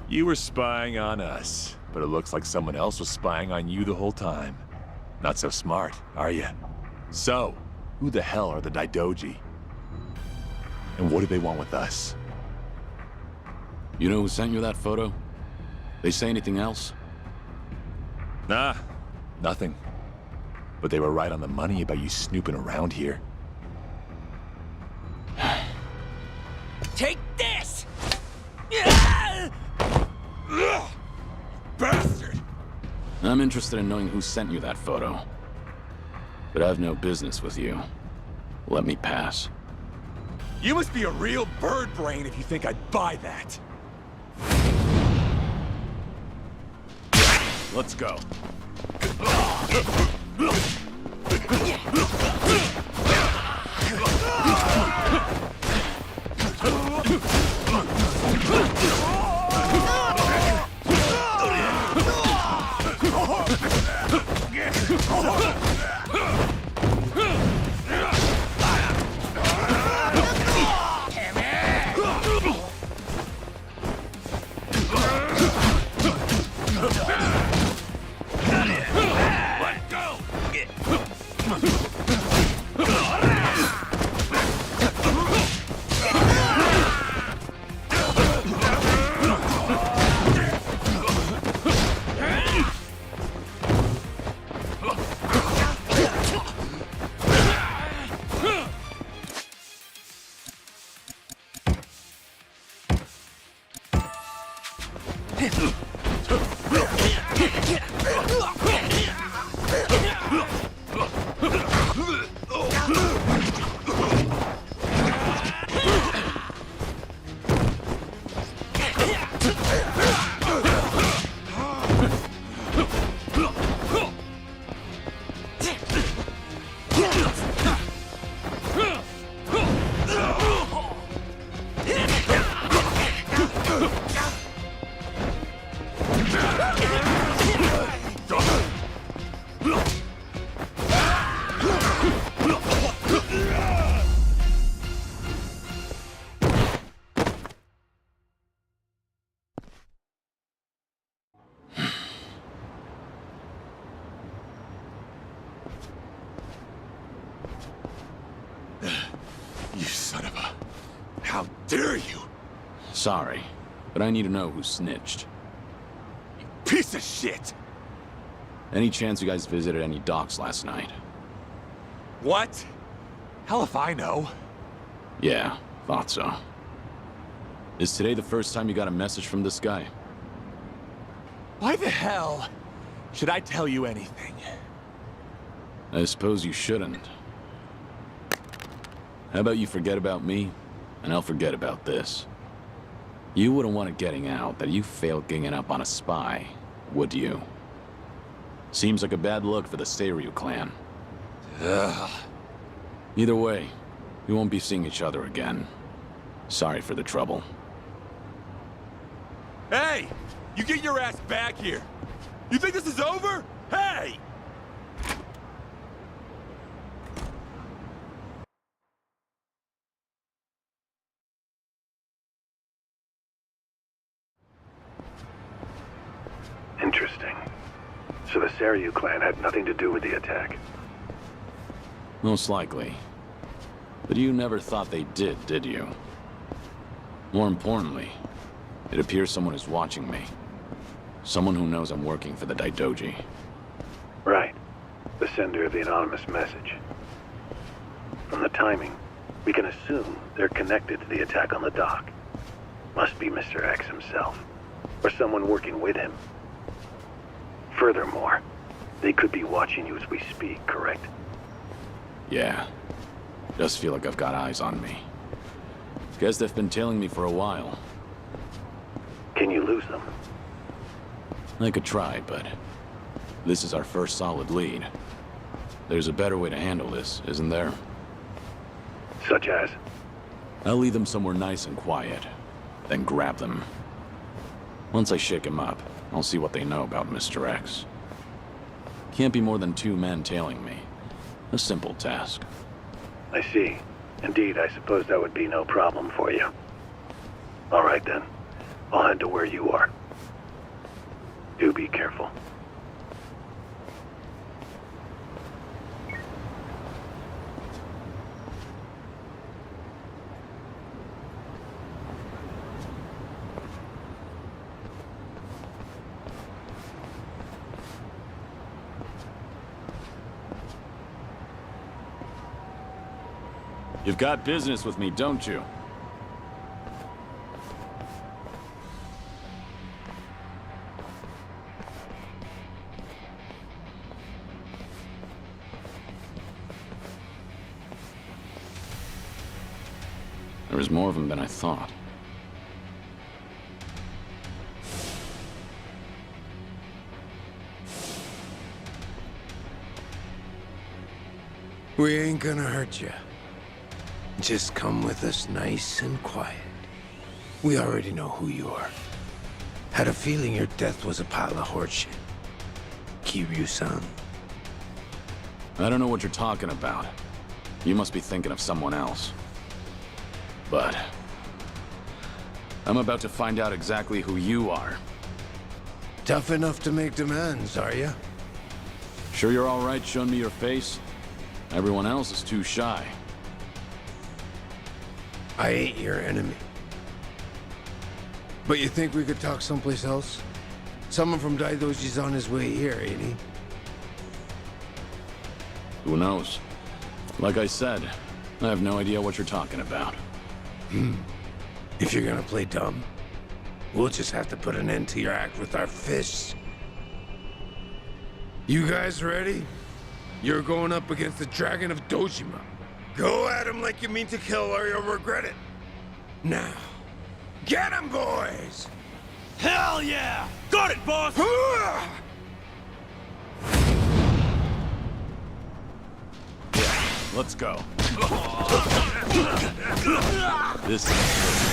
S16: You were spying on us, but it looks like someone else was spying on you the whole time. Not so smart, are you? So, who the hell are the Daidoji? And what do they want with us?
S3: You know who sent you that photo? They say anything else?
S16: Nah, nothing. But they were right on the money about you snooping around here.
S20: Take this!
S16: Bastard!
S3: I'm interested in knowing who sent you that photo. But I have no business with you. Let me pass.
S16: You must be a real bird brain if you think I'd buy that.
S3: Let's go.
S9: You son of a... How dare you?
S3: Sorry, but I need to know who snitched.
S9: Piece of shit!
S3: Any chance you guys visited any docks last night?
S9: What? Hell if I know.
S3: Yeah, thought so. Is today the first time you got a message from this guy?
S9: Why the hell should I tell you anything?
S3: I suppose you shouldn't. How about you forget about me, and I'll forget about this. You wouldn't want it getting out that you failed ganging up on a spy, would you? Seems like a bad look for the Seiryu clan.
S9: Ugh.
S3: Either way, we won't be seeing each other again. Sorry for the trouble.
S9: Hey! You get your ass back here! You think this is over? Hey!
S11: Interesting. So the Seiryu clan had nothing to do with the attack.
S3: Most likely. But you never thought they did you? More importantly, it appears someone is watching me. Someone who knows I'm working for the Daidoji.
S11: Right. The sender of the anonymous message. From the timing, we can assume they're connected to the attack on the dock. Must be Mr. X himself, or someone working with him. Furthermore, they could be watching you as we speak, correct?
S3: Yeah. Does feel like I've got eyes on me. Guess they've been tailing me for a while.
S11: Can you lose them?
S3: I could try, but this is our first solid lead. There's a better way to handle this, isn't there?
S11: Such as?
S3: I'll lead them somewhere nice and quiet, then grab them. Once I shake them up, I'll see what they know about Mr. X. Can't be more than 2 men tailing me. A simple task.
S11: I see. Indeed, I suppose that would be no problem for you. All right then. I'll head to where you are. Do be careful.
S3: You've got business with me, don't you? There was more of them than I thought.
S19: We ain't gonna hurt you. Just come with us nice and quiet. We already know who you are. Had a feeling your death was a pile of horseshit. Kiryu-san.
S3: I don't know what you're talking about. You must be thinking of someone else. But I'm about to find out exactly who you are.
S19: Tough enough to make demands, are you?
S3: Sure you're all right showing me your face? Everyone else is too shy.
S19: I ain't your enemy. But you think we could talk someplace else? Someone from Daidoji's on his way here, ain't he?
S3: Who knows? Like I said, I have no idea what you're talking about.
S19: If you're gonna play dumb, We'll just have to put an end to your act with our fists. You guys ready? You're going up against the Dragon of Dojima. Go at him like you mean to kill or you'll regret it. Now, get him, boys!
S9: Hell yeah! Got it, boss!
S3: Let's go. This is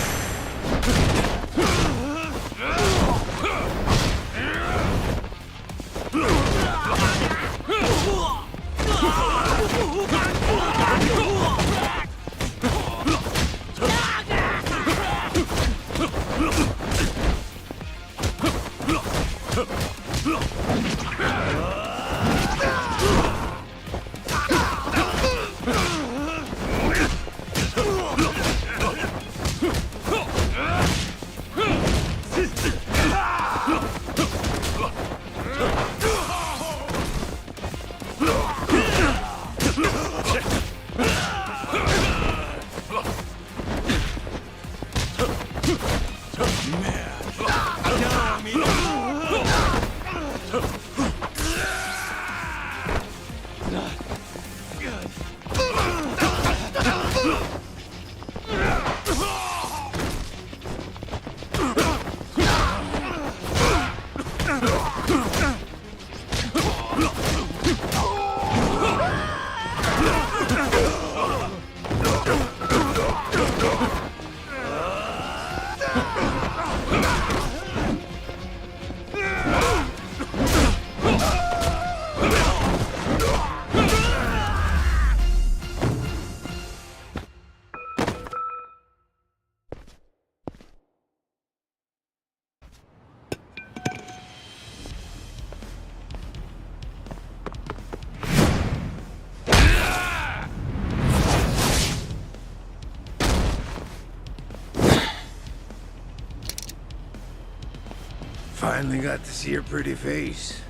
S19: Finally got to see your pretty face,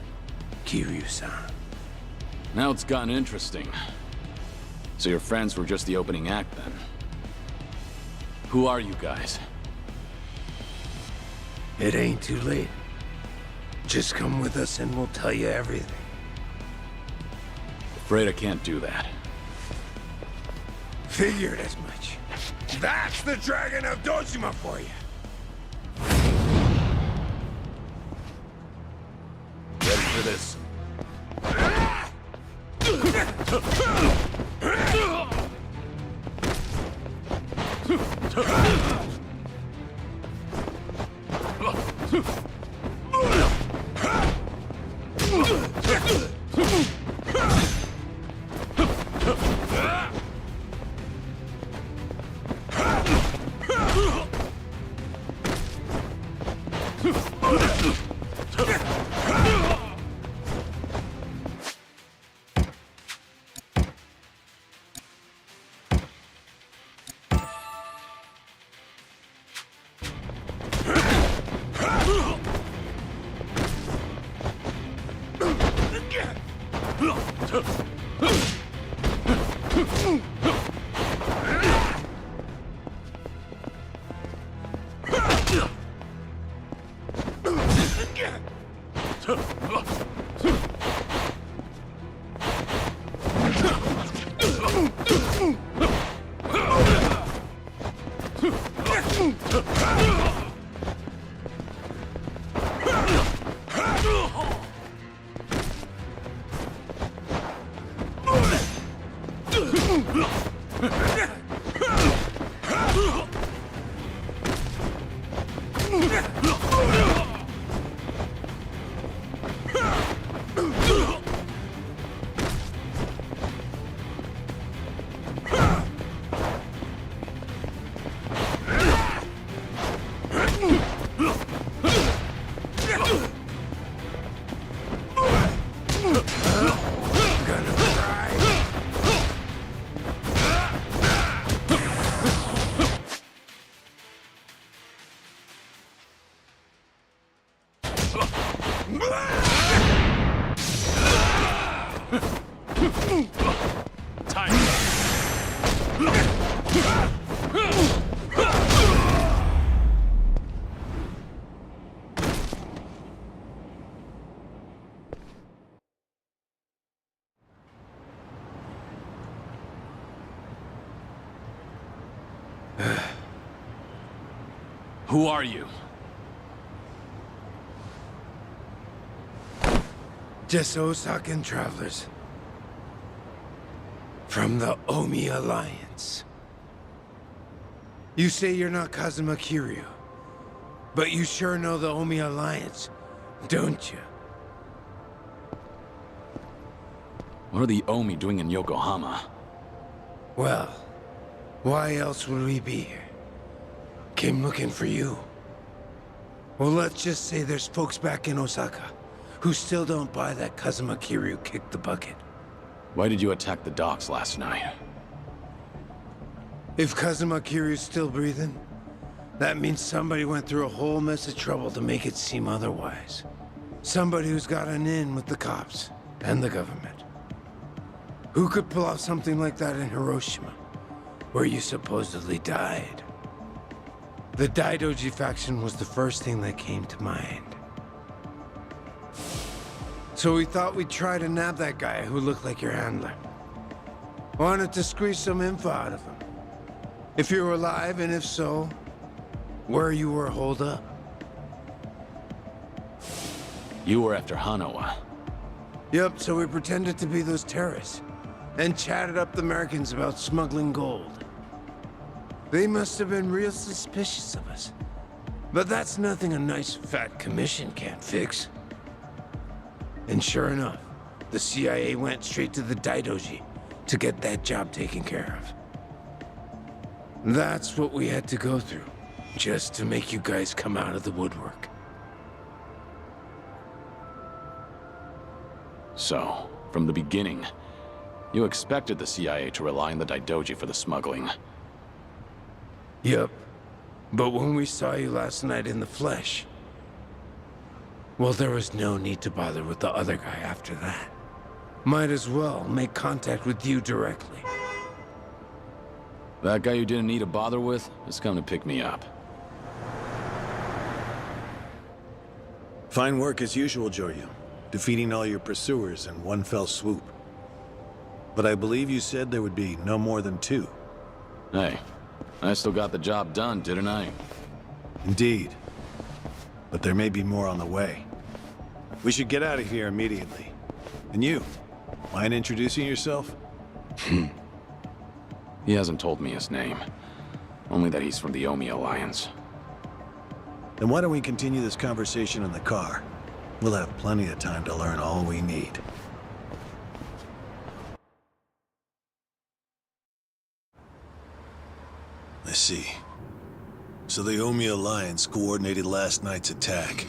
S19: Kiryu-san.
S3: Now it's gotten interesting. So your friends were just the opening act, then? Who are you guys?
S19: It ain't too late. Just come with us and we'll tell you everything.
S3: Afraid I can't do that.
S19: Figured as much. That's the Dragon of Dojima for you.
S3: Ready for this?
S14: Who are you?
S19: Just Osakan travelers. From the Omi Alliance. You say you're not Kazuma Kiryu, but you sure know the Omi Alliance, don't you?
S3: What are the Omi doing in Yokohama?
S19: Well, why else would we be here? Came looking for you. Well, let's just say there's folks back in Osaka who still don't buy that Kazuma Kiryu kicked the bucket.
S3: Why did you attack the docks last night?
S19: If Kazuma Kiryu's still breathing, that means somebody went through a whole mess of trouble to make it seem otherwise. Somebody who's got an in with the cops and the government. Who could pull off something like that in Hiroshima, where you supposedly died? The Daidoji faction was the first thing that came to mind. So we thought we'd try to nab that guy who looked like your handler. Wanted to squeeze some info out of him. If you were alive, and if so, where you were holed up.
S3: You were after Hanawa.
S19: Yep, so we pretended to be those terrorists, and chatted up the Americans about smuggling gold. They must have been real suspicious of us. But that's nothing a nice fat commission can't fix. And sure enough, the CIA went straight to the Daidoji to get that job taken care of. That's what we had to go through, just to make you guys come out of the woodwork.
S3: So, from the beginning, you expected the CIA to rely on the Daidoji for the smuggling.
S19: Yep. But when we saw you last night in the flesh, well, there was no need to bother with the other guy after that. Might as well make contact with you directly.
S3: That guy you didn't need to bother with has come to pick me up.
S11: Fine work as usual, Joryu. Defeating all your pursuers in one fell swoop. But I believe you said there would be no more than 2.
S3: Hey, I still got the job done, didn't I?
S11: Indeed. But there may be more on the way. We should get out of here immediately. And you, mind introducing yourself?
S3: He hasn't told me his name. Only that he's from the Omi Alliance.
S11: Then why don't we continue this conversation in the car? We'll have plenty of time to learn all we need. I see. So the Omi Alliance coordinated last night's attack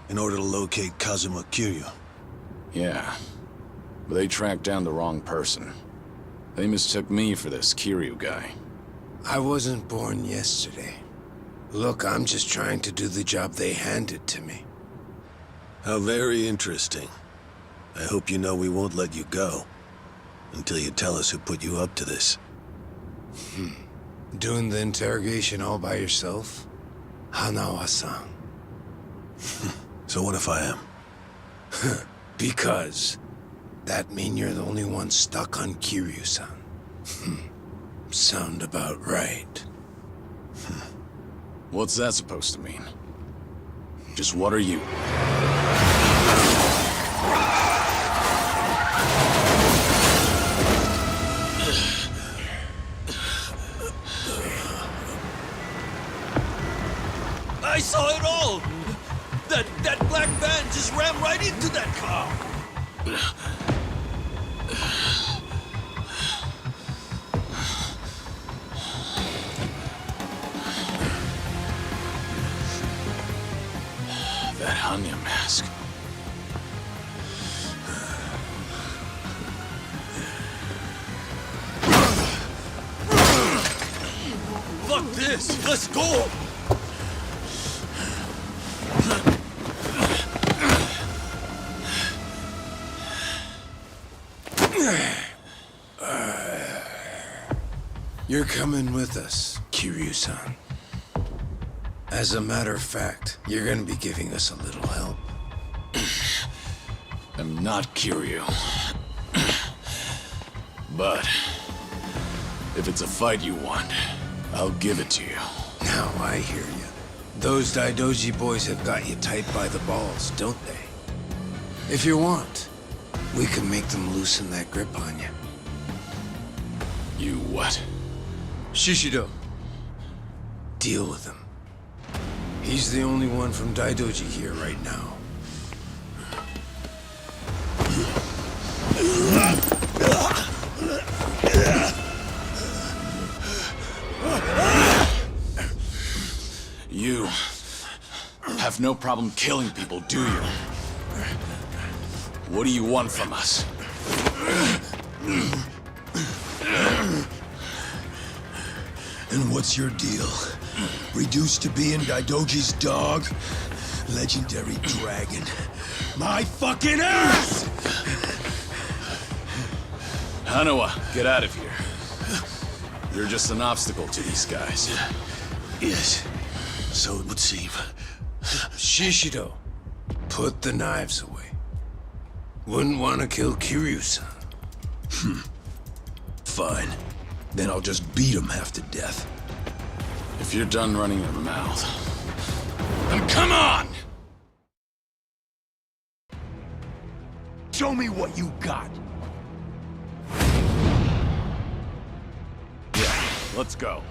S11: in order to locate Kazuma Kiryu.
S3: Yeah, but they tracked down the wrong person. They mistook me for this Kiryu guy.
S19: I wasn't born yesterday. Look, I'm just trying to do the job they handed to me.
S11: How very interesting. I hope you know we won't let you go until you tell us who put you up to this.
S19: Doing the interrogation all by yourself? Hanawa-san.
S11: So what if I am?
S19: Because that mean you're the only one stuck on Kiryu-san. Sound about right.
S3: What's that supposed to mean? Just what are you?
S9: I saw it all! That black van just ran right into that car!
S3: That Hanya mask.
S9: Fuck this! Let's go!
S19: You're coming with us, Kiryu-san. As a matter of fact, you're gonna be giving us a little help.
S3: I'm not Kiryu. But if it's a fight you want, I'll give it to you.
S19: Now I hear you. Those Daidoji boys have got you tight by the balls, don't they? If you want, we can make them loosen that grip on you.
S3: You what?
S19: Shishido. Deal with him. He's the only one from Daidoji here right now.
S3: You have no problem killing people, do you? What do you want from us?
S19: And what's your deal? Reduced to being Daidoji's dog? Legendary dragon. My fucking ass!
S3: Hanawa, get out of here. You're just an obstacle to these guys.
S19: Yes, so it would seem. Shishido, put the knives away. Wouldn't want to kill Kiryu-san. Fine. Then I'll just beat him half to death.
S3: If you're done running your mouth, then come on!
S2: Show me what you got.
S3: Yeah, let's go.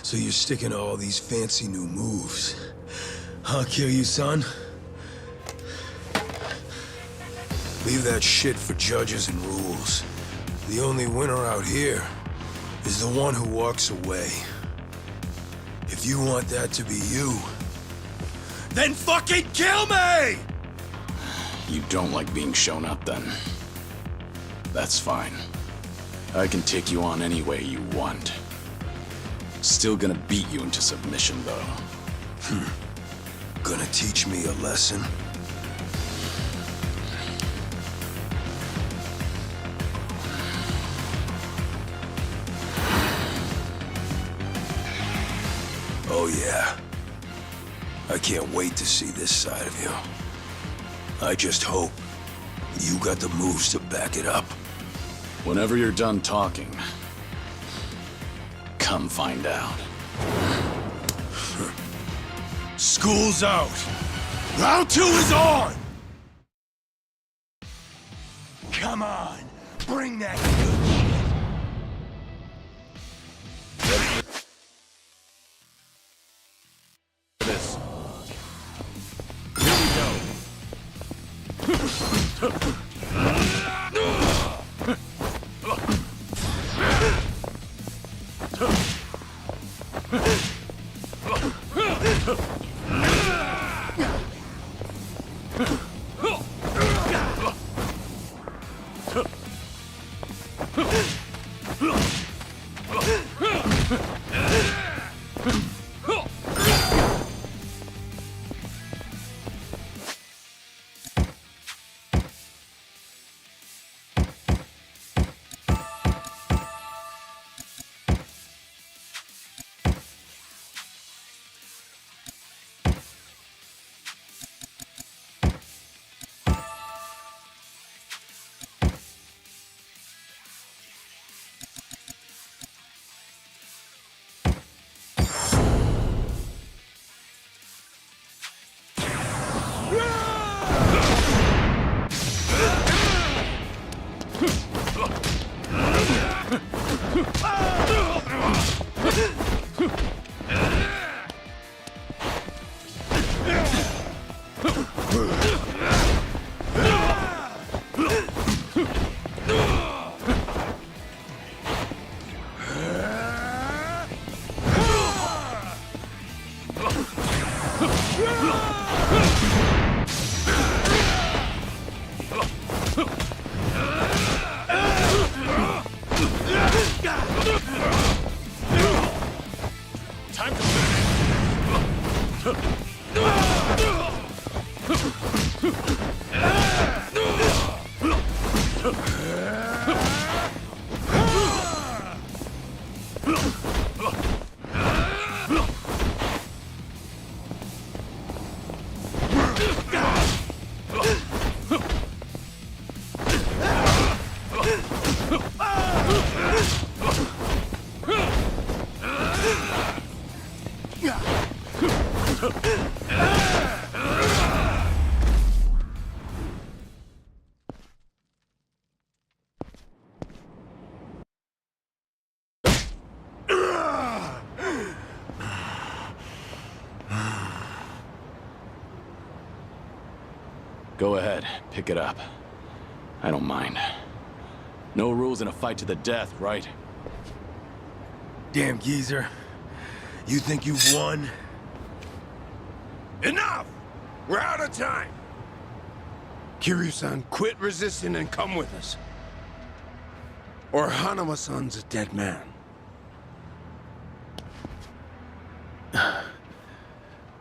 S19: So you're sticking to all these fancy new moves. Huh, Kiryu-san? Leave that shit for judges and rules. The only winner out here is the one who walks away. If you want that to be you, then fucking kill me!
S3: You don't like being shown up, then? That's fine. I can take you on any way you want. Still gonna beat you into submission, though.
S19: Gonna teach me a lesson? Oh yeah. I can't wait to see this side of you. I just hope you got the moves to back it up.
S3: Whenever you're done talking, come find out.
S19: School's out. Round 2 is on! Come on, bring that good shit.
S3: Go ahead, pick it up. I don't mind. No rules in a fight to the death, right?
S19: Damn geezer. You think you've won? Enough! We're out of time! Kiryu-san, quit resisting and come with us. Or Hanama-san's a dead man.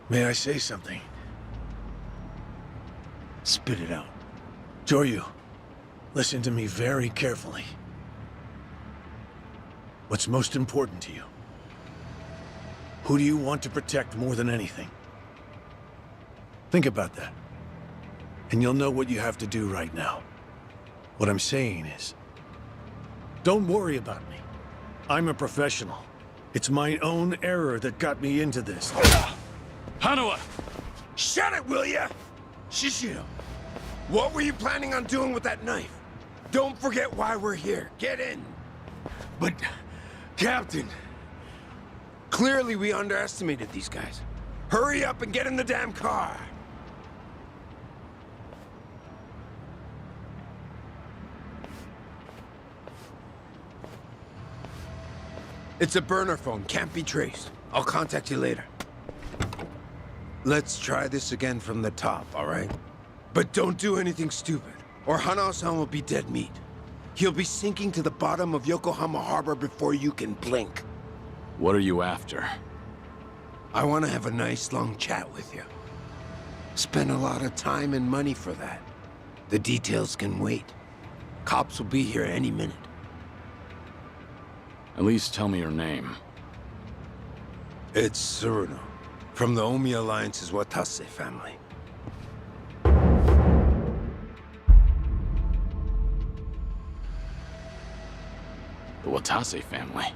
S11: May I say something? Spit it out. Joryu, listen to me very carefully. What's most important to you? Who do you want to protect more than anything? Think about that. And you'll know what you have to do right now. What I'm saying is, don't worry about me. I'm a professional. It's my own error that got me into this.
S19: Hanawa! Shut it, will ya? Shishiro, what were you planning on doing with that knife? Don't forget why we're here. Get in. But, Captain... Clearly we underestimated these guys. Hurry up and get in the damn car! It's a burner phone, can't be traced. I'll contact you later. Let's try this again from the top, all right? But don't do anything stupid, or Hanao-san will be dead meat. He'll be sinking to the bottom of Yokohama Harbor before you can blink.
S3: What are you after?
S19: I want to have a nice long chat with you. Spend a lot of time and money for that. The details can wait. Cops will be here any minute.
S3: At least tell me your name.
S19: It's Tsuruno, from the Omi Alliance's Watase family.
S3: The Watase family?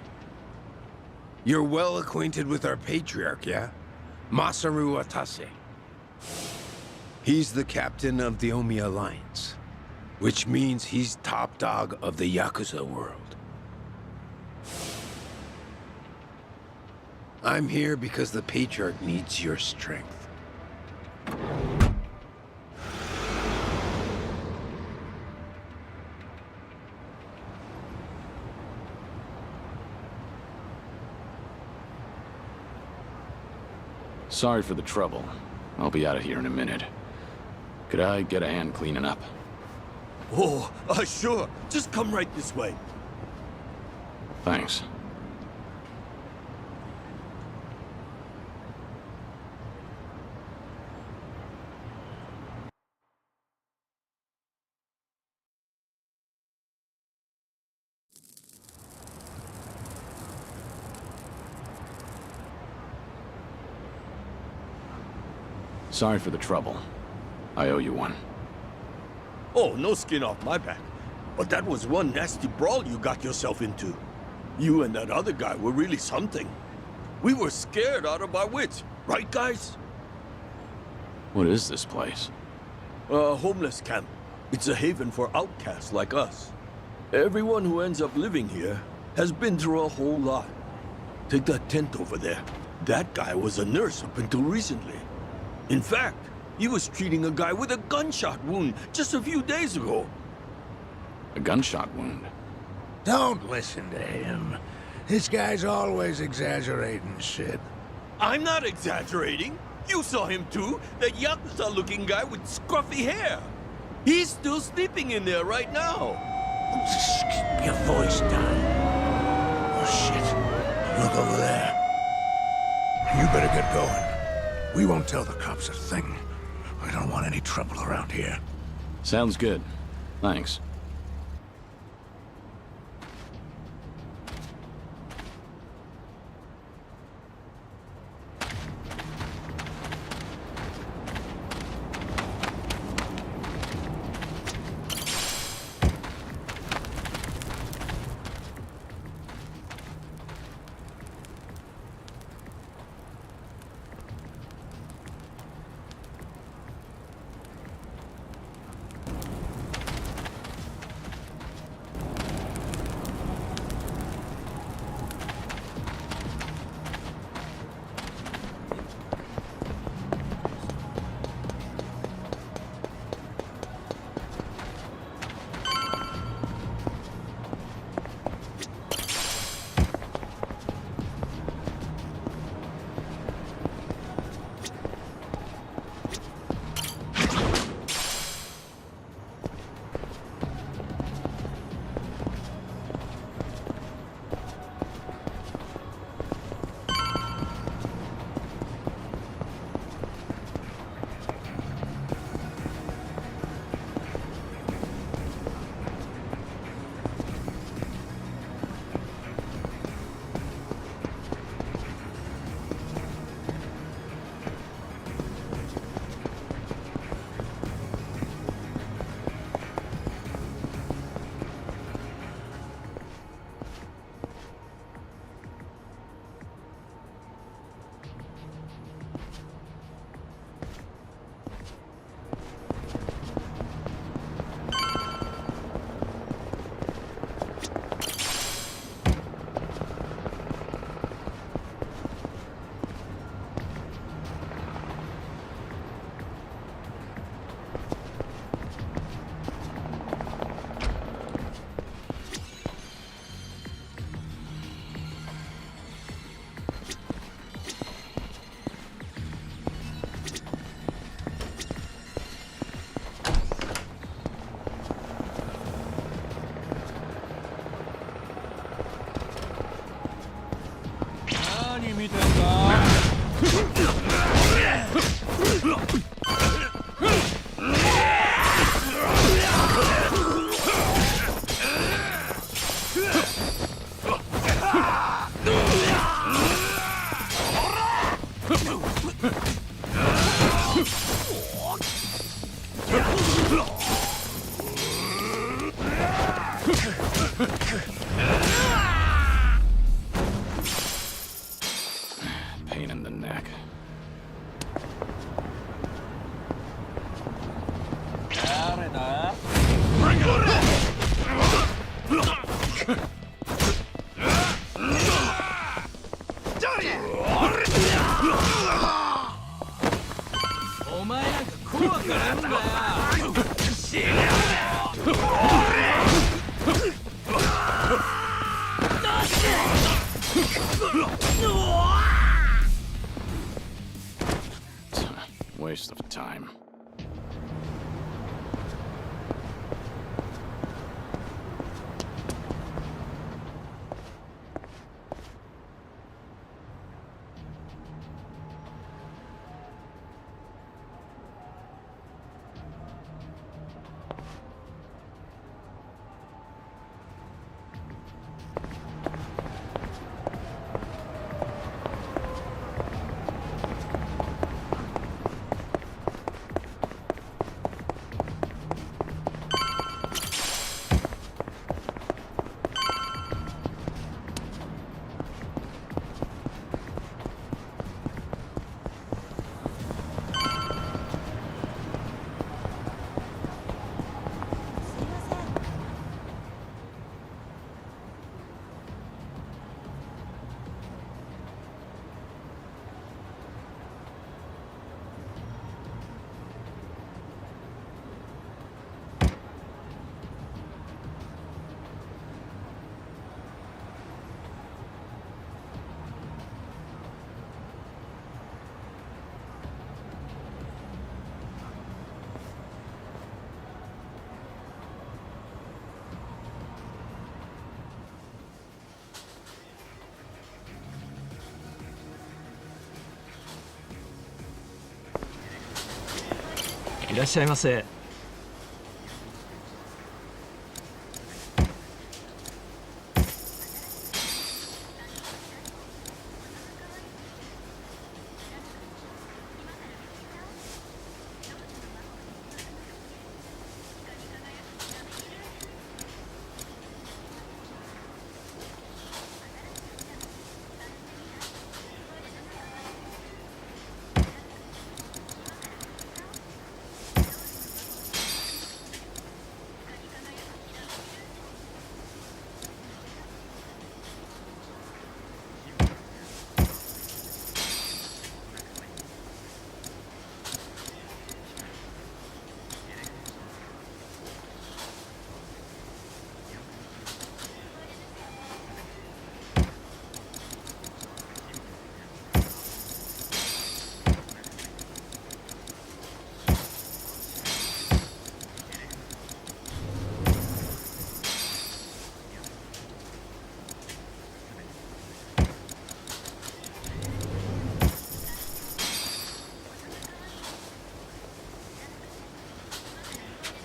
S19: You're well acquainted with our patriarch, yeah? Masaru Watase. He's the captain of the Omi Alliance, which means he's top dog of the Yakuza world. I'm here because the patriarch needs your strength.
S3: Sorry for the trouble. I'll be out of here in a minute. Could I get a hand cleaning up?
S16: Oh, sure. Just come right this way.
S3: Thanks. Sorry for the trouble. I owe you one.
S16: Oh, no skin off my back. But that was one nasty brawl you got yourself into. You and that other guy were really something. We were scared out of our wits, right, guys?
S3: What is this place?
S16: A homeless camp. It's a haven for outcasts like us. Everyone who ends up living here has been through a whole lot. Take that tent over there. That guy was a nurse up until recently. In fact, he was treating a guy with a gunshot wound just a few days ago.
S3: A gunshot wound?
S19: Don't listen to him. This guy's always exaggerating shit.
S16: I'm not exaggerating. You saw him too, that Yakuza-looking guy with scruffy hair. He's still sleeping in there right now.
S19: Just keep your voice down. Oh, shit. Look over there. You better get going. We won't tell the cops a thing. We don't want any trouble around here.
S3: Sounds good. Thanks. Pain in the neck. waste of time.
S21: いらっしゃいませ。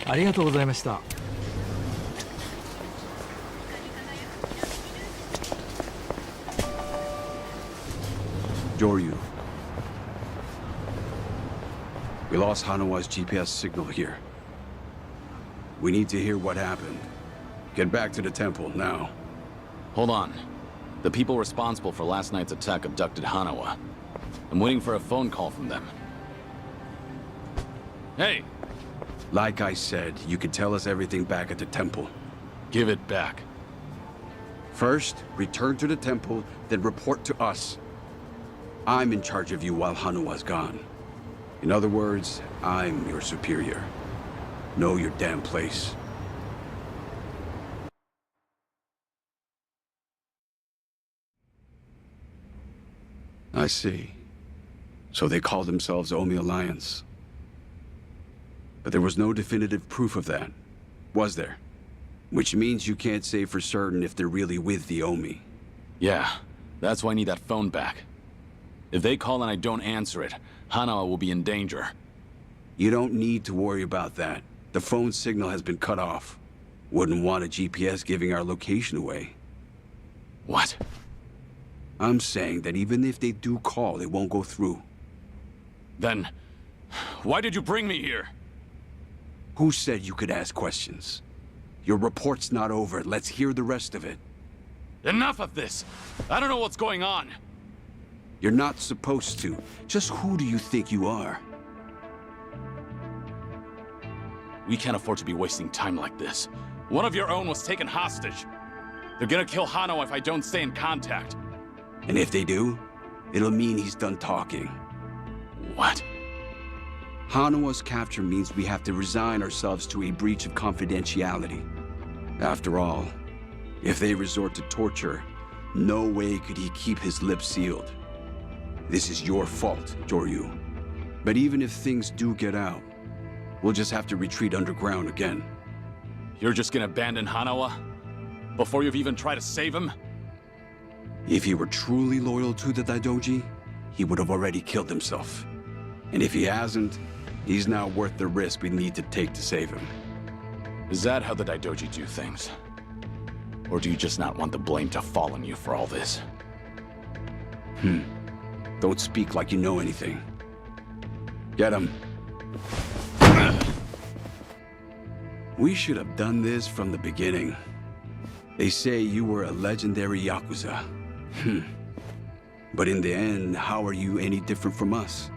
S21: ありがとうございました。
S22: Joryu. We lost Hanawa's GPS signal here. We need to hear what happened. Get back to the temple, now.
S3: Hold on. The people responsible for last night's attack abducted Hanawa. I'm waiting for a phone call from them. Hey!
S22: Like I said, you can tell us everything back at the temple.
S3: Give it back.
S22: First, return to the temple, then report to us. I'm in charge of you while Hanawa's gone. In other words, I'm your superior. Know your damn place. I see. So they call themselves Omi Alliance. But there was no definitive proof of that, was there? Which means you can't say for certain if they're really with the Omi.
S3: Yeah, that's why I need that phone back. If they call and I don't answer it, Hanawa will be in danger.
S22: You don't need to worry about that. The phone signal has been cut off. Wouldn't want a GPS giving our location away.
S3: What?
S22: I'm saying that even if they do call, it won't go through.
S3: Then, why did you bring me here?
S22: Who said you could ask questions? Your report's not over. Let's hear the rest of it.
S3: Enough of this! I don't know what's going on!
S22: You're not supposed to. Just who do you think you are?
S3: We can't afford to be wasting time like this. One of your own was taken hostage. They're gonna kill Hanawa if I don't stay in contact.
S22: And if they do, it'll mean he's done talking.
S3: What?
S22: Hanawa's capture means we have to resign ourselves to a breach of confidentiality. After all, if they resort to torture, no way could he keep his lips sealed. This is your fault, Joryu. But even if things do get out, we'll just have to retreat underground again.
S3: You're just gonna abandon Hanawa? Before you've even tried to save him?
S22: If he were truly loyal to the Daidoji, he would have already killed himself. And if he hasn't, he's not worth the risk we need to take to save him.
S3: Is that how the Daidoji do things? Or do you just not want the blame to fall on you for all this?
S22: Don't speak like you know anything. Get him. We should have done this from the beginning. They say you were a legendary Yakuza. But in the end, how are you any different from us?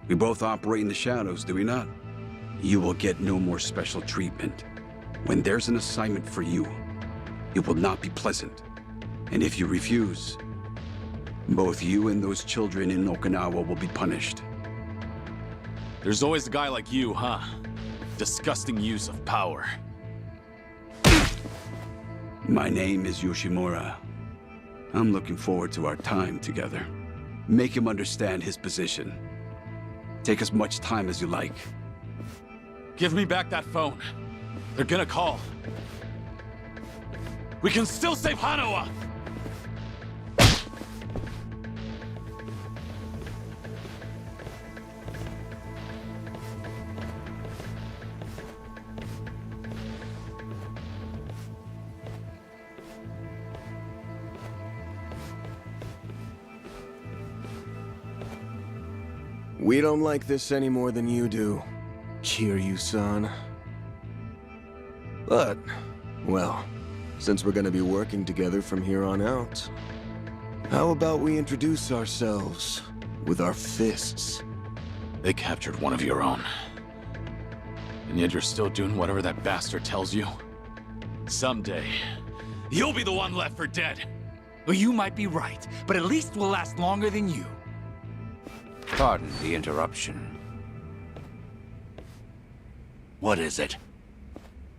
S22: We both operate in the shadows, do we not? You will get no more special treatment. When there's an assignment for you, it will not be pleasant. And if you refuse, both you and those children in Okinawa will be punished.
S3: There's always a guy like you, huh? Disgusting use of power.
S22: My name is Yoshimura. I'm looking forward to our time together. Make him understand his position. Take as much time as you like.
S3: Give me back that phone. They're gonna call. We can still save Hanawa!
S15: We don't like this any more than you do, Kiryu-san. But, well, since we're gonna be working together from here on out, how about we introduce ourselves with our fists?
S3: They captured one of your own. And yet you're still doing whatever that bastard tells you? Someday, you'll be the one left for dead.
S12: Well, you might be right, but at least we'll last longer than you. Pardon the interruption.
S3: What is it?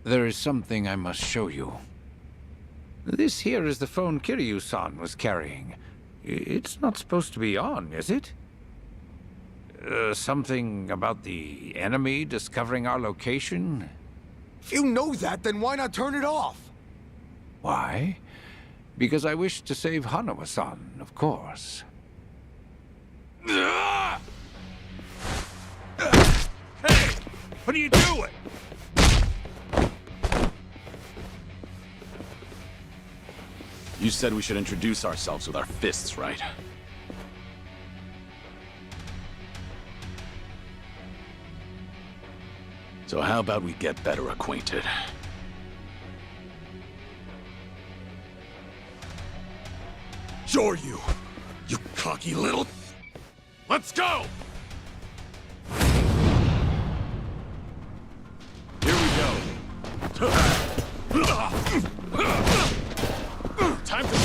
S12: There is something I must show you. This here is the phone Kiryu-san was carrying. It's not supposed to be on, is it? Something about the enemy discovering our location?
S2: If you know that, then why not turn it off?
S12: Why? Because I wish to save Hanawa-san, of course.
S9: Hey! What are you doing?
S3: You said we should introduce ourselves with our fists, right? So how about we get better acquainted?
S9: Sure you cocky little... Let's go!
S3: Here we go. Time to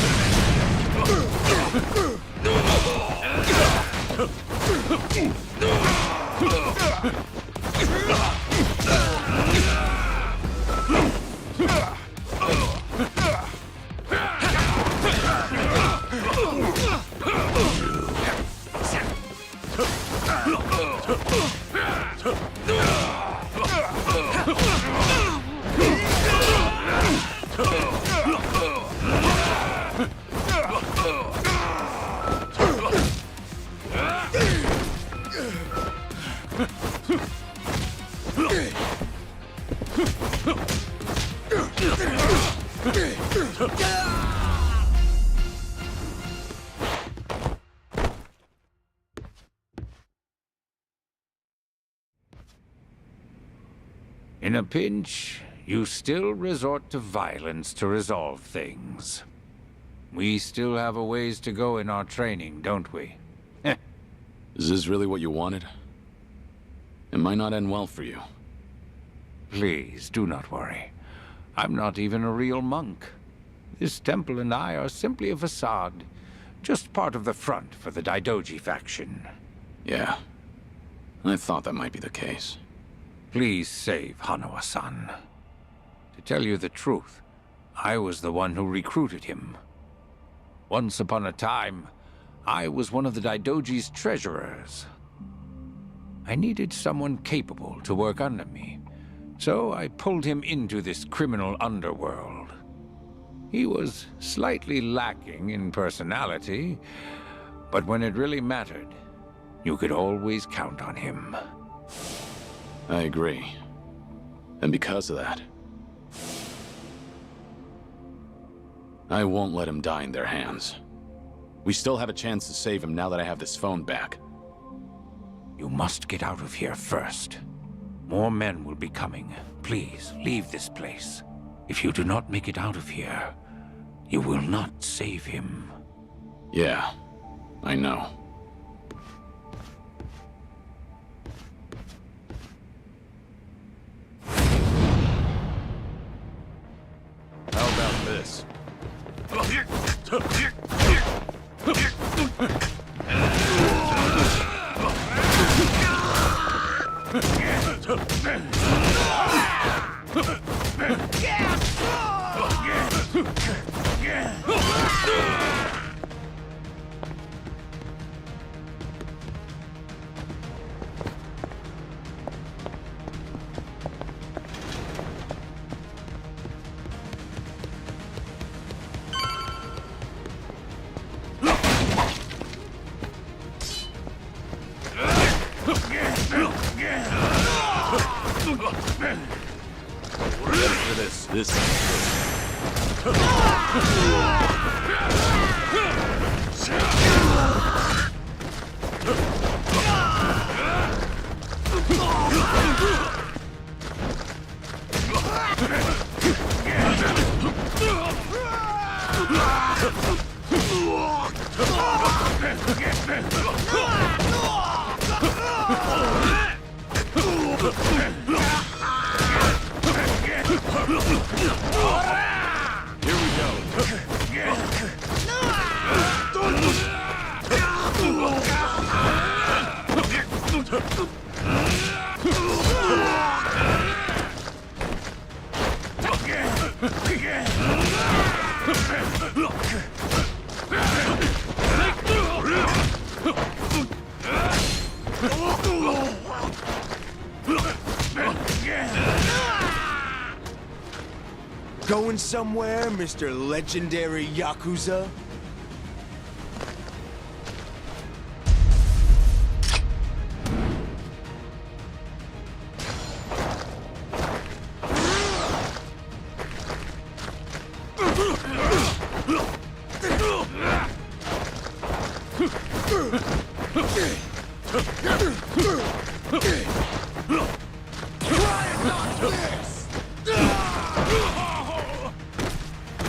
S12: In a pinch, you still resort to violence to resolve things. We still have a ways to go in our training, don't we?
S3: Is this really what you wanted? It might not end well for you.
S12: Please, do not worry. I'm not even a real monk. This temple and I are simply a facade. Just part of the front for the Daidoji faction.
S3: Yeah. I thought that might be the case.
S12: Please save Hanawa-san. To tell you the truth, I was the one who recruited him. Once upon a time, I was one of the Daidoji's treasurers. I needed someone capable to work under me. So I pulled him into this criminal underworld. He was slightly lacking in personality, but when it really mattered, you could always count on him.
S3: I agree. And because of that, I won't let him die in their hands. We still have a chance to save him now that I have this phone back.
S12: You must get out of here first. More men will be coming. Please, leave this place. If you do not make it out of here, you will not save him.
S3: Yeah, I know.
S9: How about this? This
S2: Going somewhere, Mr. Legendary Yakuza?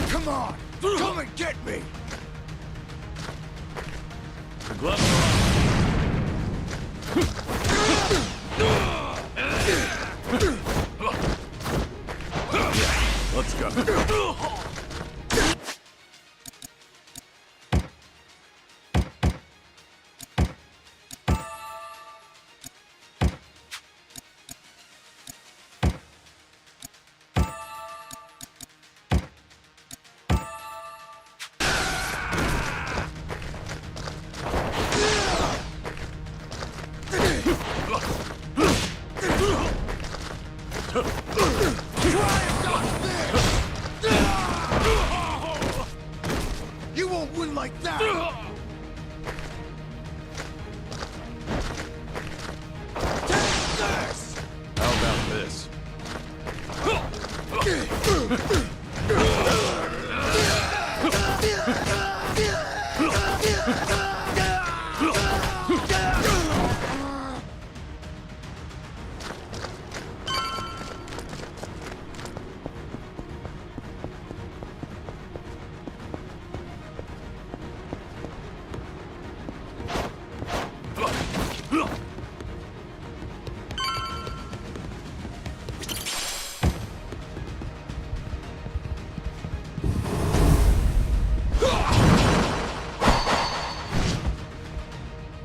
S2: Come on! Come and get me!
S9: The glove. Let's go.
S2: You won't win like that! Take this!
S9: How about this?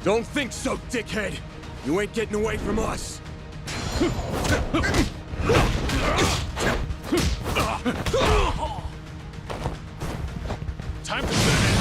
S16: Don't think so, dickhead! You ain't getting away from us!
S9: Time to finish.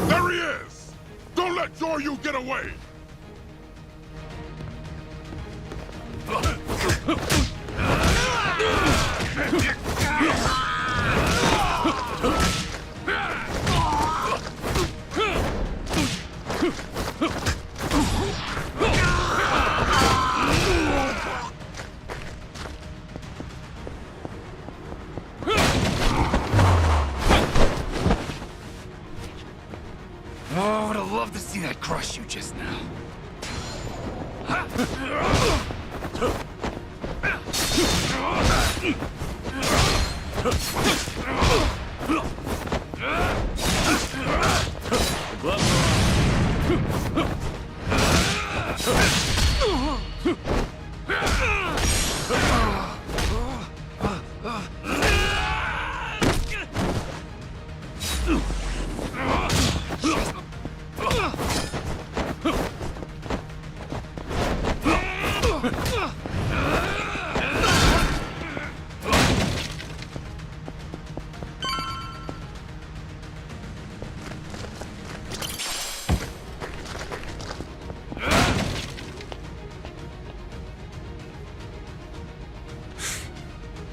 S10: There he is! Don't let Zoryu get away!
S14: Oh, I would have loved to see that crush you just now.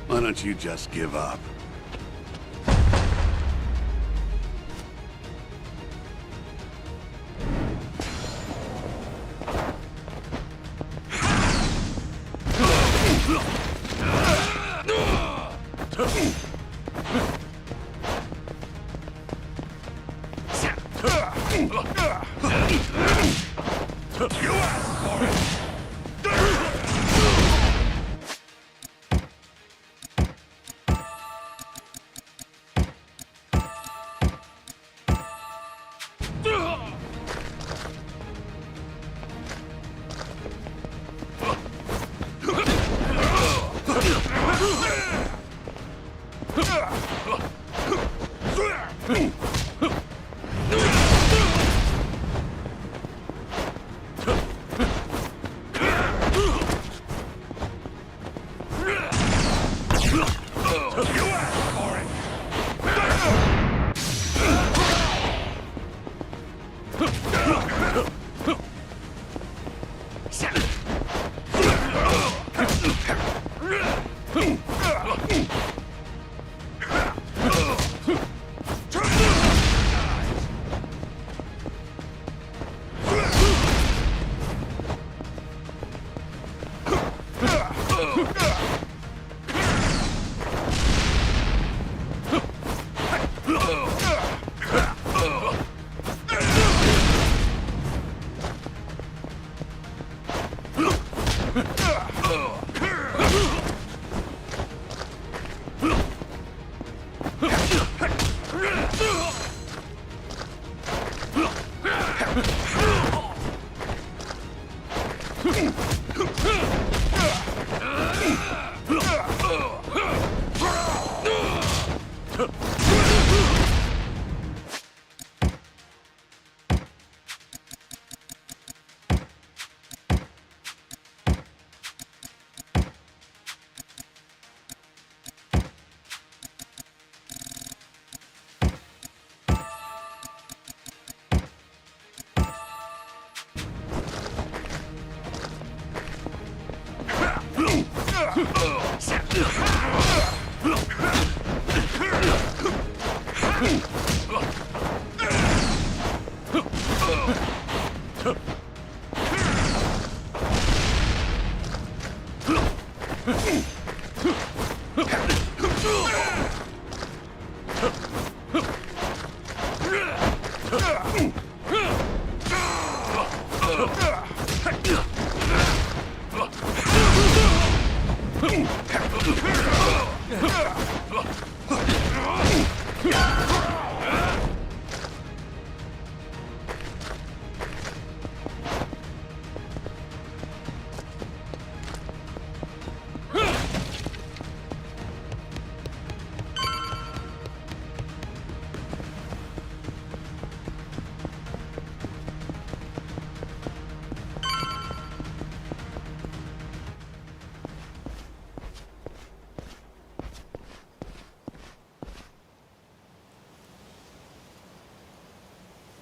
S10: Why don't you just give up?
S9: You asked for it!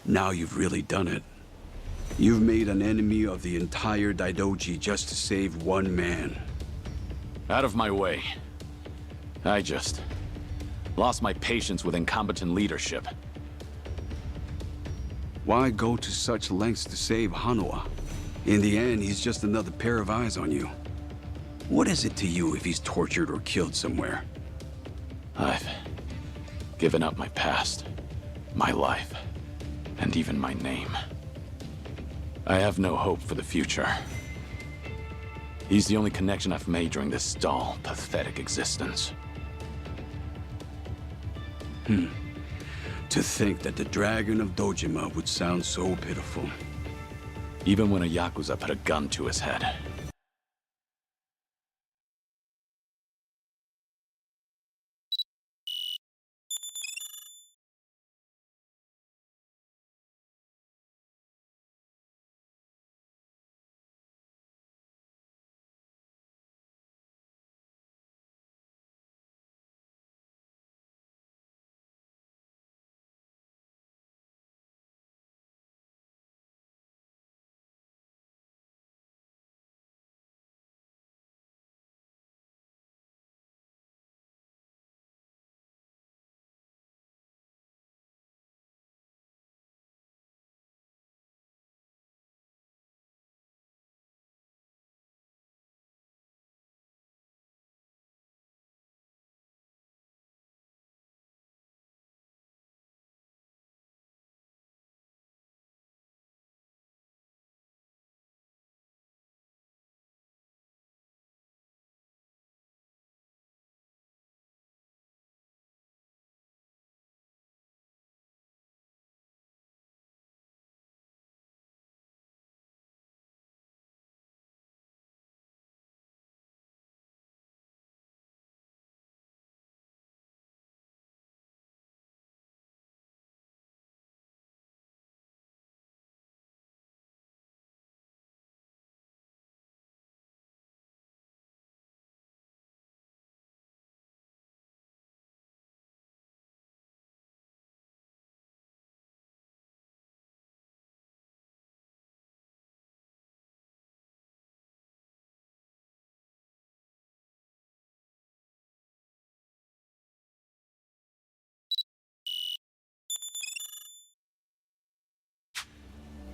S22: Now you've really done it. You've made an enemy of the entire Daidoji just to save one man.
S3: Out of my way. I just lost my patience with incompetent leadership.
S22: Why go to such lengths to save Hanawa? In the end, he's just another pair of eyes on you. What is it to you if he's tortured or killed somewhere?
S3: I've given up my past, my life, and even my name. I have no hope for the future. He's the only connection I've made during this dull, pathetic existence.
S22: To think that the Dragon of Dojima would sound so pitiful.
S3: Even when a Yakuza put a gun to his head.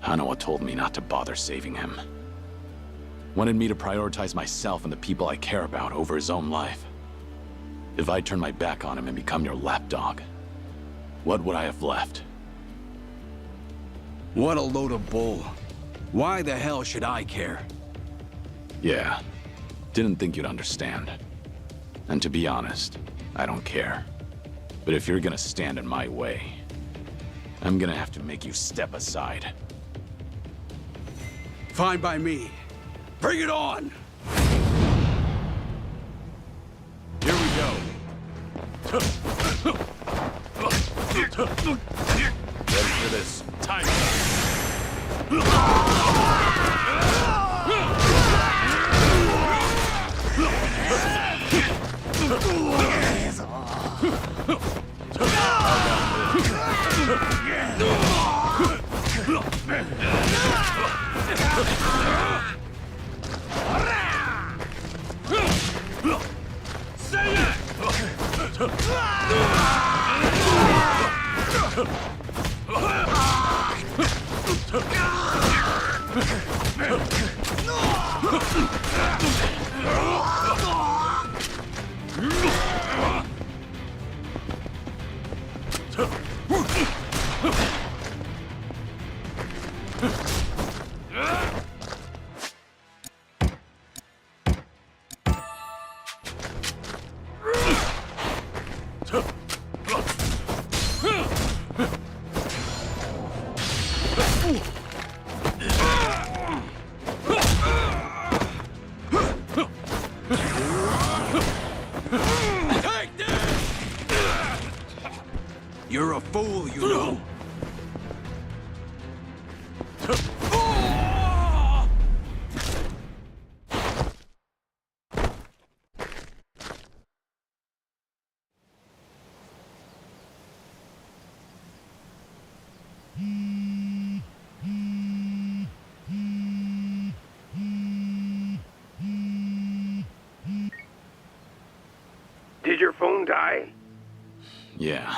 S3: Hanawa told me not to bother saving him. Wanted me to prioritize myself and the people I care about over his own life. If I turn my back on him and become your lapdog, what would I have left?
S22: What a load of bull. Why the hell should I care?
S3: Yeah, didn't think you'd understand. And to be honest, I don't care. But if you're gonna stand in my way, I'm gonna have to make you step aside.
S22: Fine by me. Bring it on!
S3: Here we go. Ready for this. Time.
S22: You're a fool, you know.
S19: phone die?
S3: Yeah,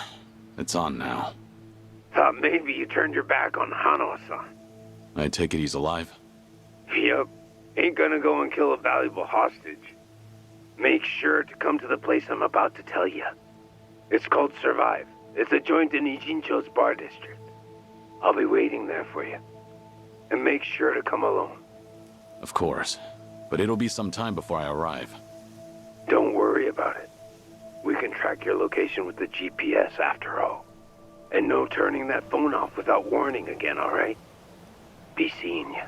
S3: it's on now.
S19: Thought maybe you turned your back on Hanawa-san.
S3: I take it he's alive?
S19: Yup. Ain't gonna go and kill a valuable hostage. Make sure to come to the place I'm about to tell you. It's called Survive. It's a joint in Ijincho's bar district. I'll be waiting there for you. And make sure to come alone.
S3: Of course. But it'll be some time before I arrive.
S19: Don't worry about it. We can track your location with the GPS after all. And no turning that phone off without warning again, alright? Be seeing you.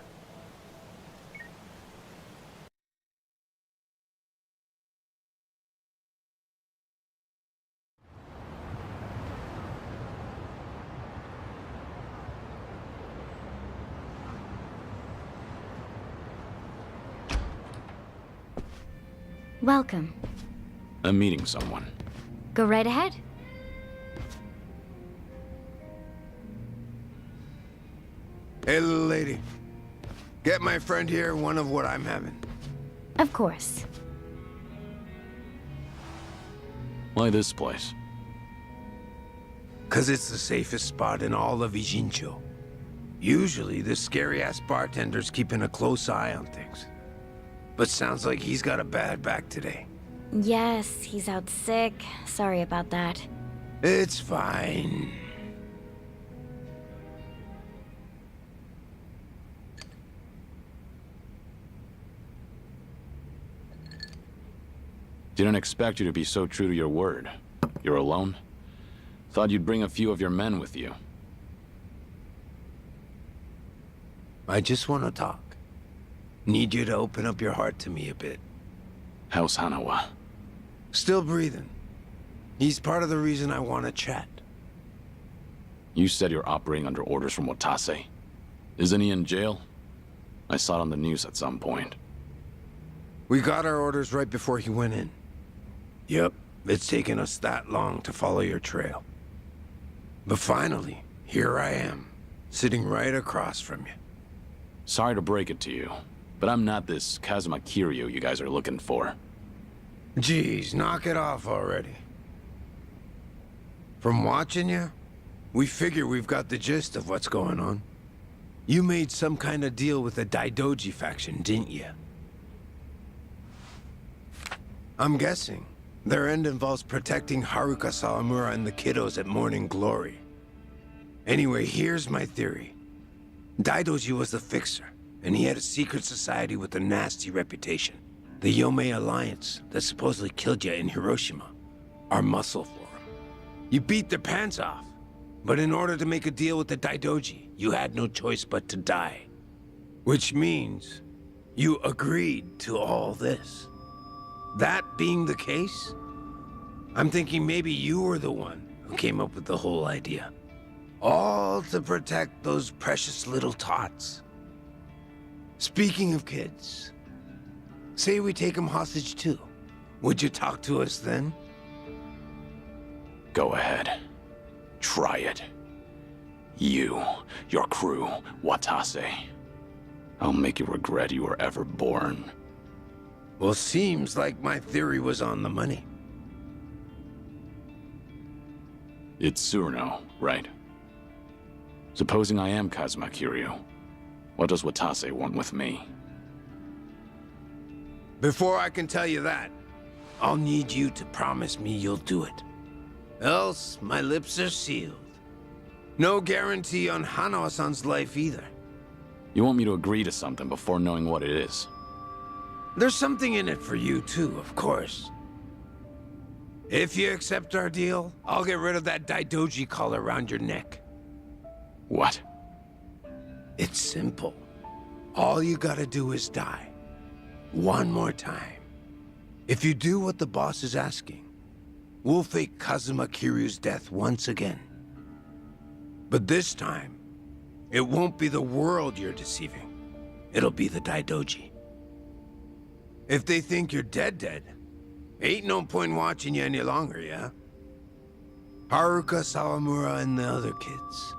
S1: Welcome.
S3: I'm meeting someone.
S1: Go right ahead.
S19: Hey, little lady. Get my friend here one of what I'm having.
S1: Of course.
S3: Why this place?
S19: 'Cause it's the safest spot in all of Ijincho. Usually, the scary-ass bartender's keeping a close eye on things. But sounds like he's got a bad back today.
S1: Yes, he's out sick. Sorry about that.
S19: It's fine.
S3: Didn't expect you to be so true to your word. You're alone? Thought you'd bring a few of your men with you.
S19: I just want to talk. Need you to open up your heart to me a bit.
S3: How's Hanawa?
S19: Still breathing. He's part of the reason I want to chat.
S3: You said you're operating under orders from Watase. Isn't he in jail? I saw it on the news at some point.
S19: We got our orders right before he went in. Yep, it's taken us that long to follow your trail. But finally, here I am, sitting right across from you.
S3: Sorry to break it to you, but I'm not this Kazuma Kiryu you guys are looking for.
S19: Geez, knock it off already. From watching you, we figure we've got the gist of what's going on. You made some kind of deal with the Daidoji faction, didn't you? I'm guessing their end involves protecting Haruka Sawamura and the kiddos at Morning Glory. Anyway, here's my theory. Daidoji was the fixer, and he had a secret society with a nasty reputation. The Yomei Alliance that supposedly killed you in Hiroshima. Our muscle for him. You beat their pants off, but in order to make a deal with the Daidoji, you had no choice but to die. Which means you agreed to all this. That being the case, I'm thinking maybe you were the one who came up with the whole idea. All to protect those precious little tots. Speaking of kids, say we take them hostage too. Would you talk to us then?
S3: Go ahead. Try it. You, your crew, Watase. I'll make you regret you were ever born.
S19: Well, seems like my theory was on the money.
S3: It's Tsuruno, right? Supposing I am Kazuma Kiryu, what does Watase want with me?
S19: Before I can tell you that, I'll need you to promise me you'll do it. Else, my lips are sealed. No guarantee on Hanawa-san's life either.
S3: You want me to agree to something before knowing what it is?
S19: There's something in it for you too, of course. If you accept our deal, I'll get rid of that Daidoji collar around your neck.
S3: What?
S19: It's simple. All you gotta do is die. One more time. If you do what the boss is asking, we'll fake Kazuma Kiryu's death once again. But this time, it won't be the world you're deceiving. It'll be the Daidoji. If they think you're dead, ain't no point watching you any longer, yeah? Haruka, Sawamura, and the other kids.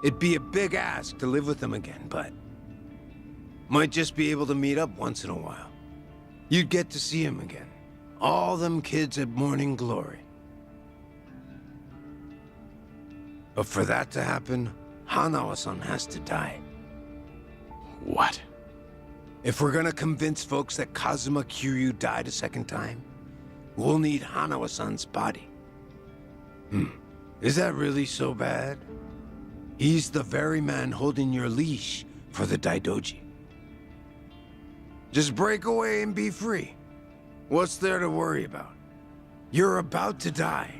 S19: It'd be a big ask to live with them again, but might just be able to meet up once in a while. You'd get to see him again, All them kids at Morning Glory. But for that to happen, Hanawa-san has to die.
S3: What?
S19: If we're gonna convince folks that Kazuma Kiryu died a second time, we'll need Hanawa-san's body. Is that really so bad? He's the very man holding your leash for the Daidoji. Just break away and be free. What's there to worry about? You're about to die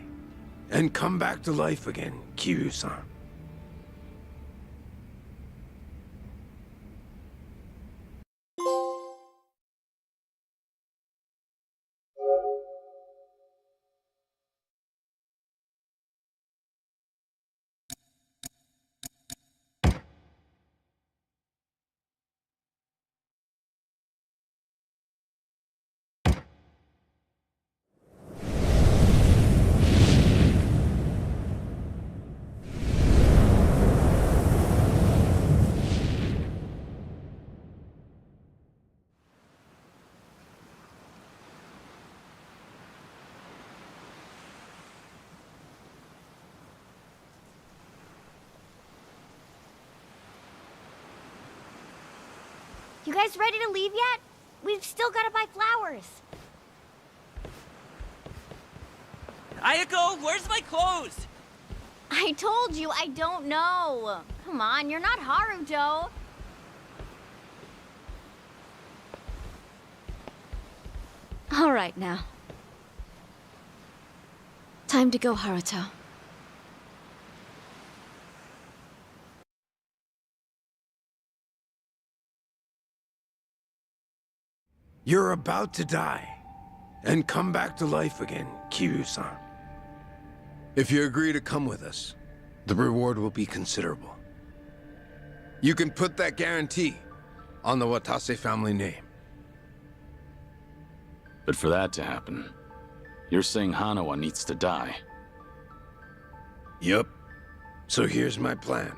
S19: and come back to life again, Kiryu-san.
S18: You guys ready to leave yet? We've still got to buy flowers.
S4: Ayako, where's my clothes?
S18: I told you I don't know. Come on, you're not Haruto.
S1: All right now. Time to go, Haruto.
S19: You're about to die and come back to life again, Kiryu-san. If you agree to come with us, the reward will be considerable. You can put that guarantee on the Watase family name.
S3: But for that to happen, you're saying Hanawa needs to die.
S19: Yup. So here's my plan.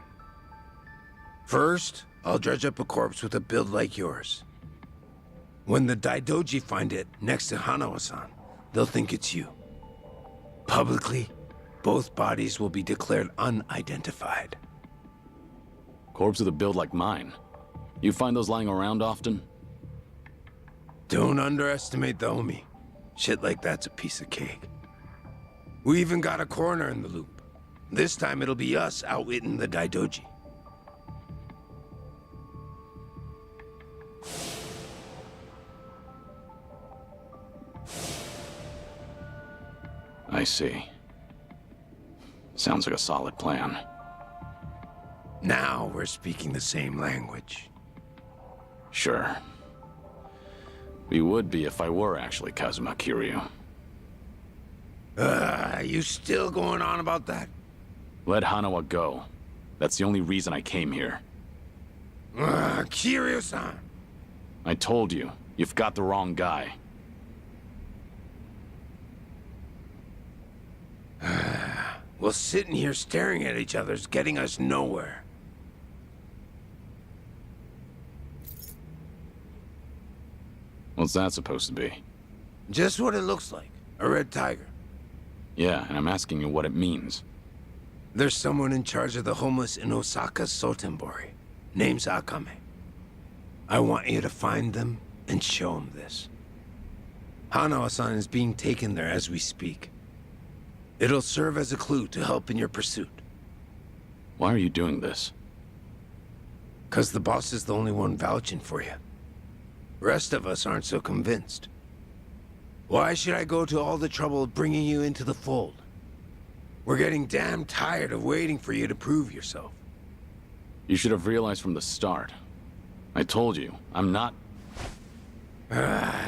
S19: First, I'll dredge up a corpse with a build like yours. When the Daidoji find it next to Hanawa-san, they'll think it's you. Publicly, both bodies will be declared unidentified.
S3: Corpse with a build like mine. You find those lying around often?
S19: Don't underestimate the Omi. Shit like that's a piece of cake. We even got a coroner in the loop. This time it'll be us outwitting the Daidoji.
S3: I see. Sounds like a solid plan.
S19: Now we're speaking the same language.
S3: Sure. We would be if I were actually Kazuma Kiryu.
S19: You still going on about that?
S3: Let Hanawa go. That's the only reason I came here.
S19: Kiryu-san!
S3: I told you, you've got the wrong guy.
S19: Well, sitting here staring at each other's getting us nowhere.
S3: What's that supposed to be?
S19: Just what it looks like. A red tiger.
S3: Yeah, and I'm asking you what it means.
S19: There's someone in charge of the homeless in Osaka Sotenbori. Name's Akame. I want you to find them and show them this. Hanawa-san is being taken there as we speak. It'll serve as a clue to help in your pursuit.
S3: Why are you doing this?
S19: 'Cause the boss is the only one vouching for you. Rest of us aren't so convinced. Why should I go to all the trouble of bringing you into the fold? We're getting damn tired of waiting for you to prove yourself.
S3: You should have realized from the start. I told you, I'm not...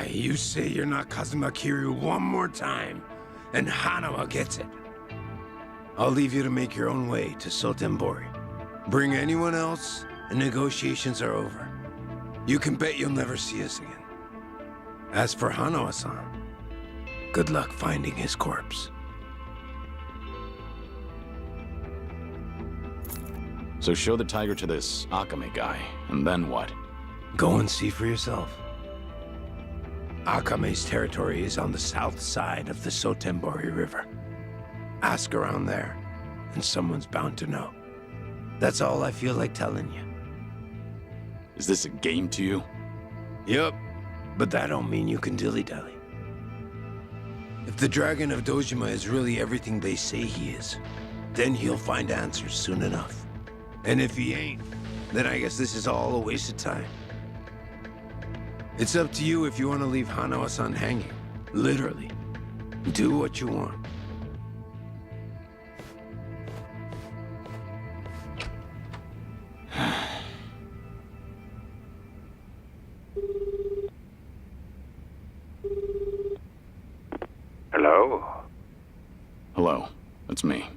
S19: You say you're not Kazuma Kiryu one more time, and Hanawa gets it. I'll leave you to make your own way to Sotenbori. Bring anyone else, and negotiations are over. You can bet you'll never see us again. As for Hanawa-san, good luck finding his corpse.
S3: So show the tiger to this Akame guy, and then what?
S19: Go and see for yourself. Akame's territory is on the south side of the Sotembori River. Ask around there, and someone's bound to know. That's all I feel like telling you.
S3: Is this a game to you?
S19: Yep, but that don't mean you can dilly-dally. If the Dragon of Dojima is really everything they say he is, then he'll find answers soon enough. And if he ain't, then I guess this is all a waste of time. It's up to you if you want to leave Hanawa-san hanging. Literally. Do what you want.
S12: Hello?
S3: Hello, it's me,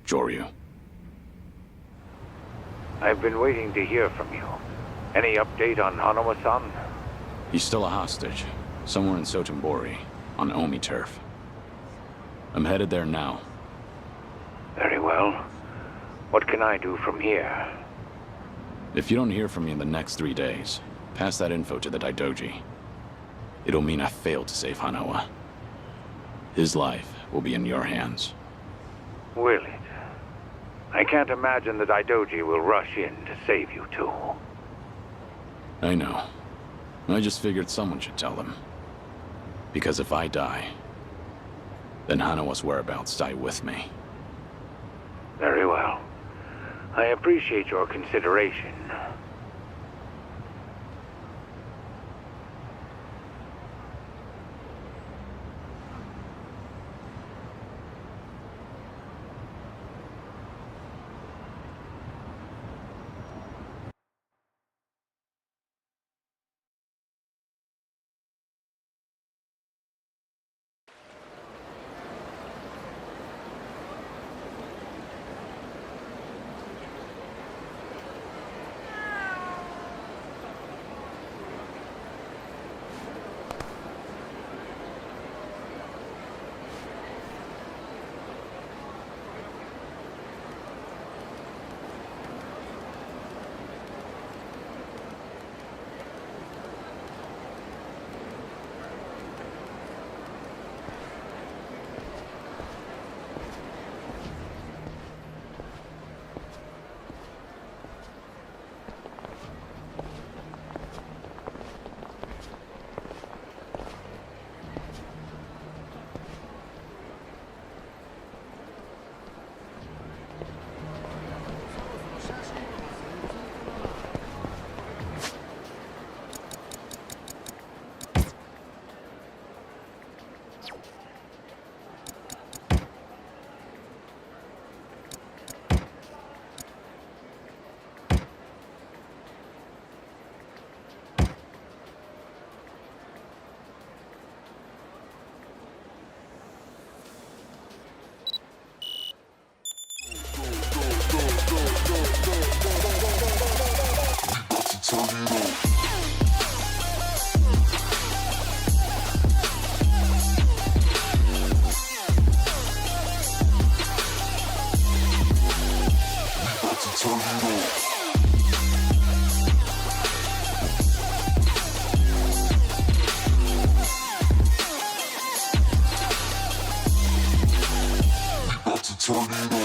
S3: Joryu.
S12: I've been waiting to hear from you. Any update on Hanawa-san?
S3: He's still a hostage, somewhere in Sotembori, on Omi turf. I'm headed there now.
S12: Very well. What can I do from here?
S3: If you don't hear from me in the next 3 days, pass that info to the Daidoji. It'll mean I failed to save Hanawa. His life will be in your hands.
S12: Will it? I can't imagine the Daidoji will rush in to save you two.
S3: I know. I just figured someone should tell them. Because if I die, then Hanawa's whereabouts die with me.
S12: Very well. I appreciate your consideration.
S4: Tornado.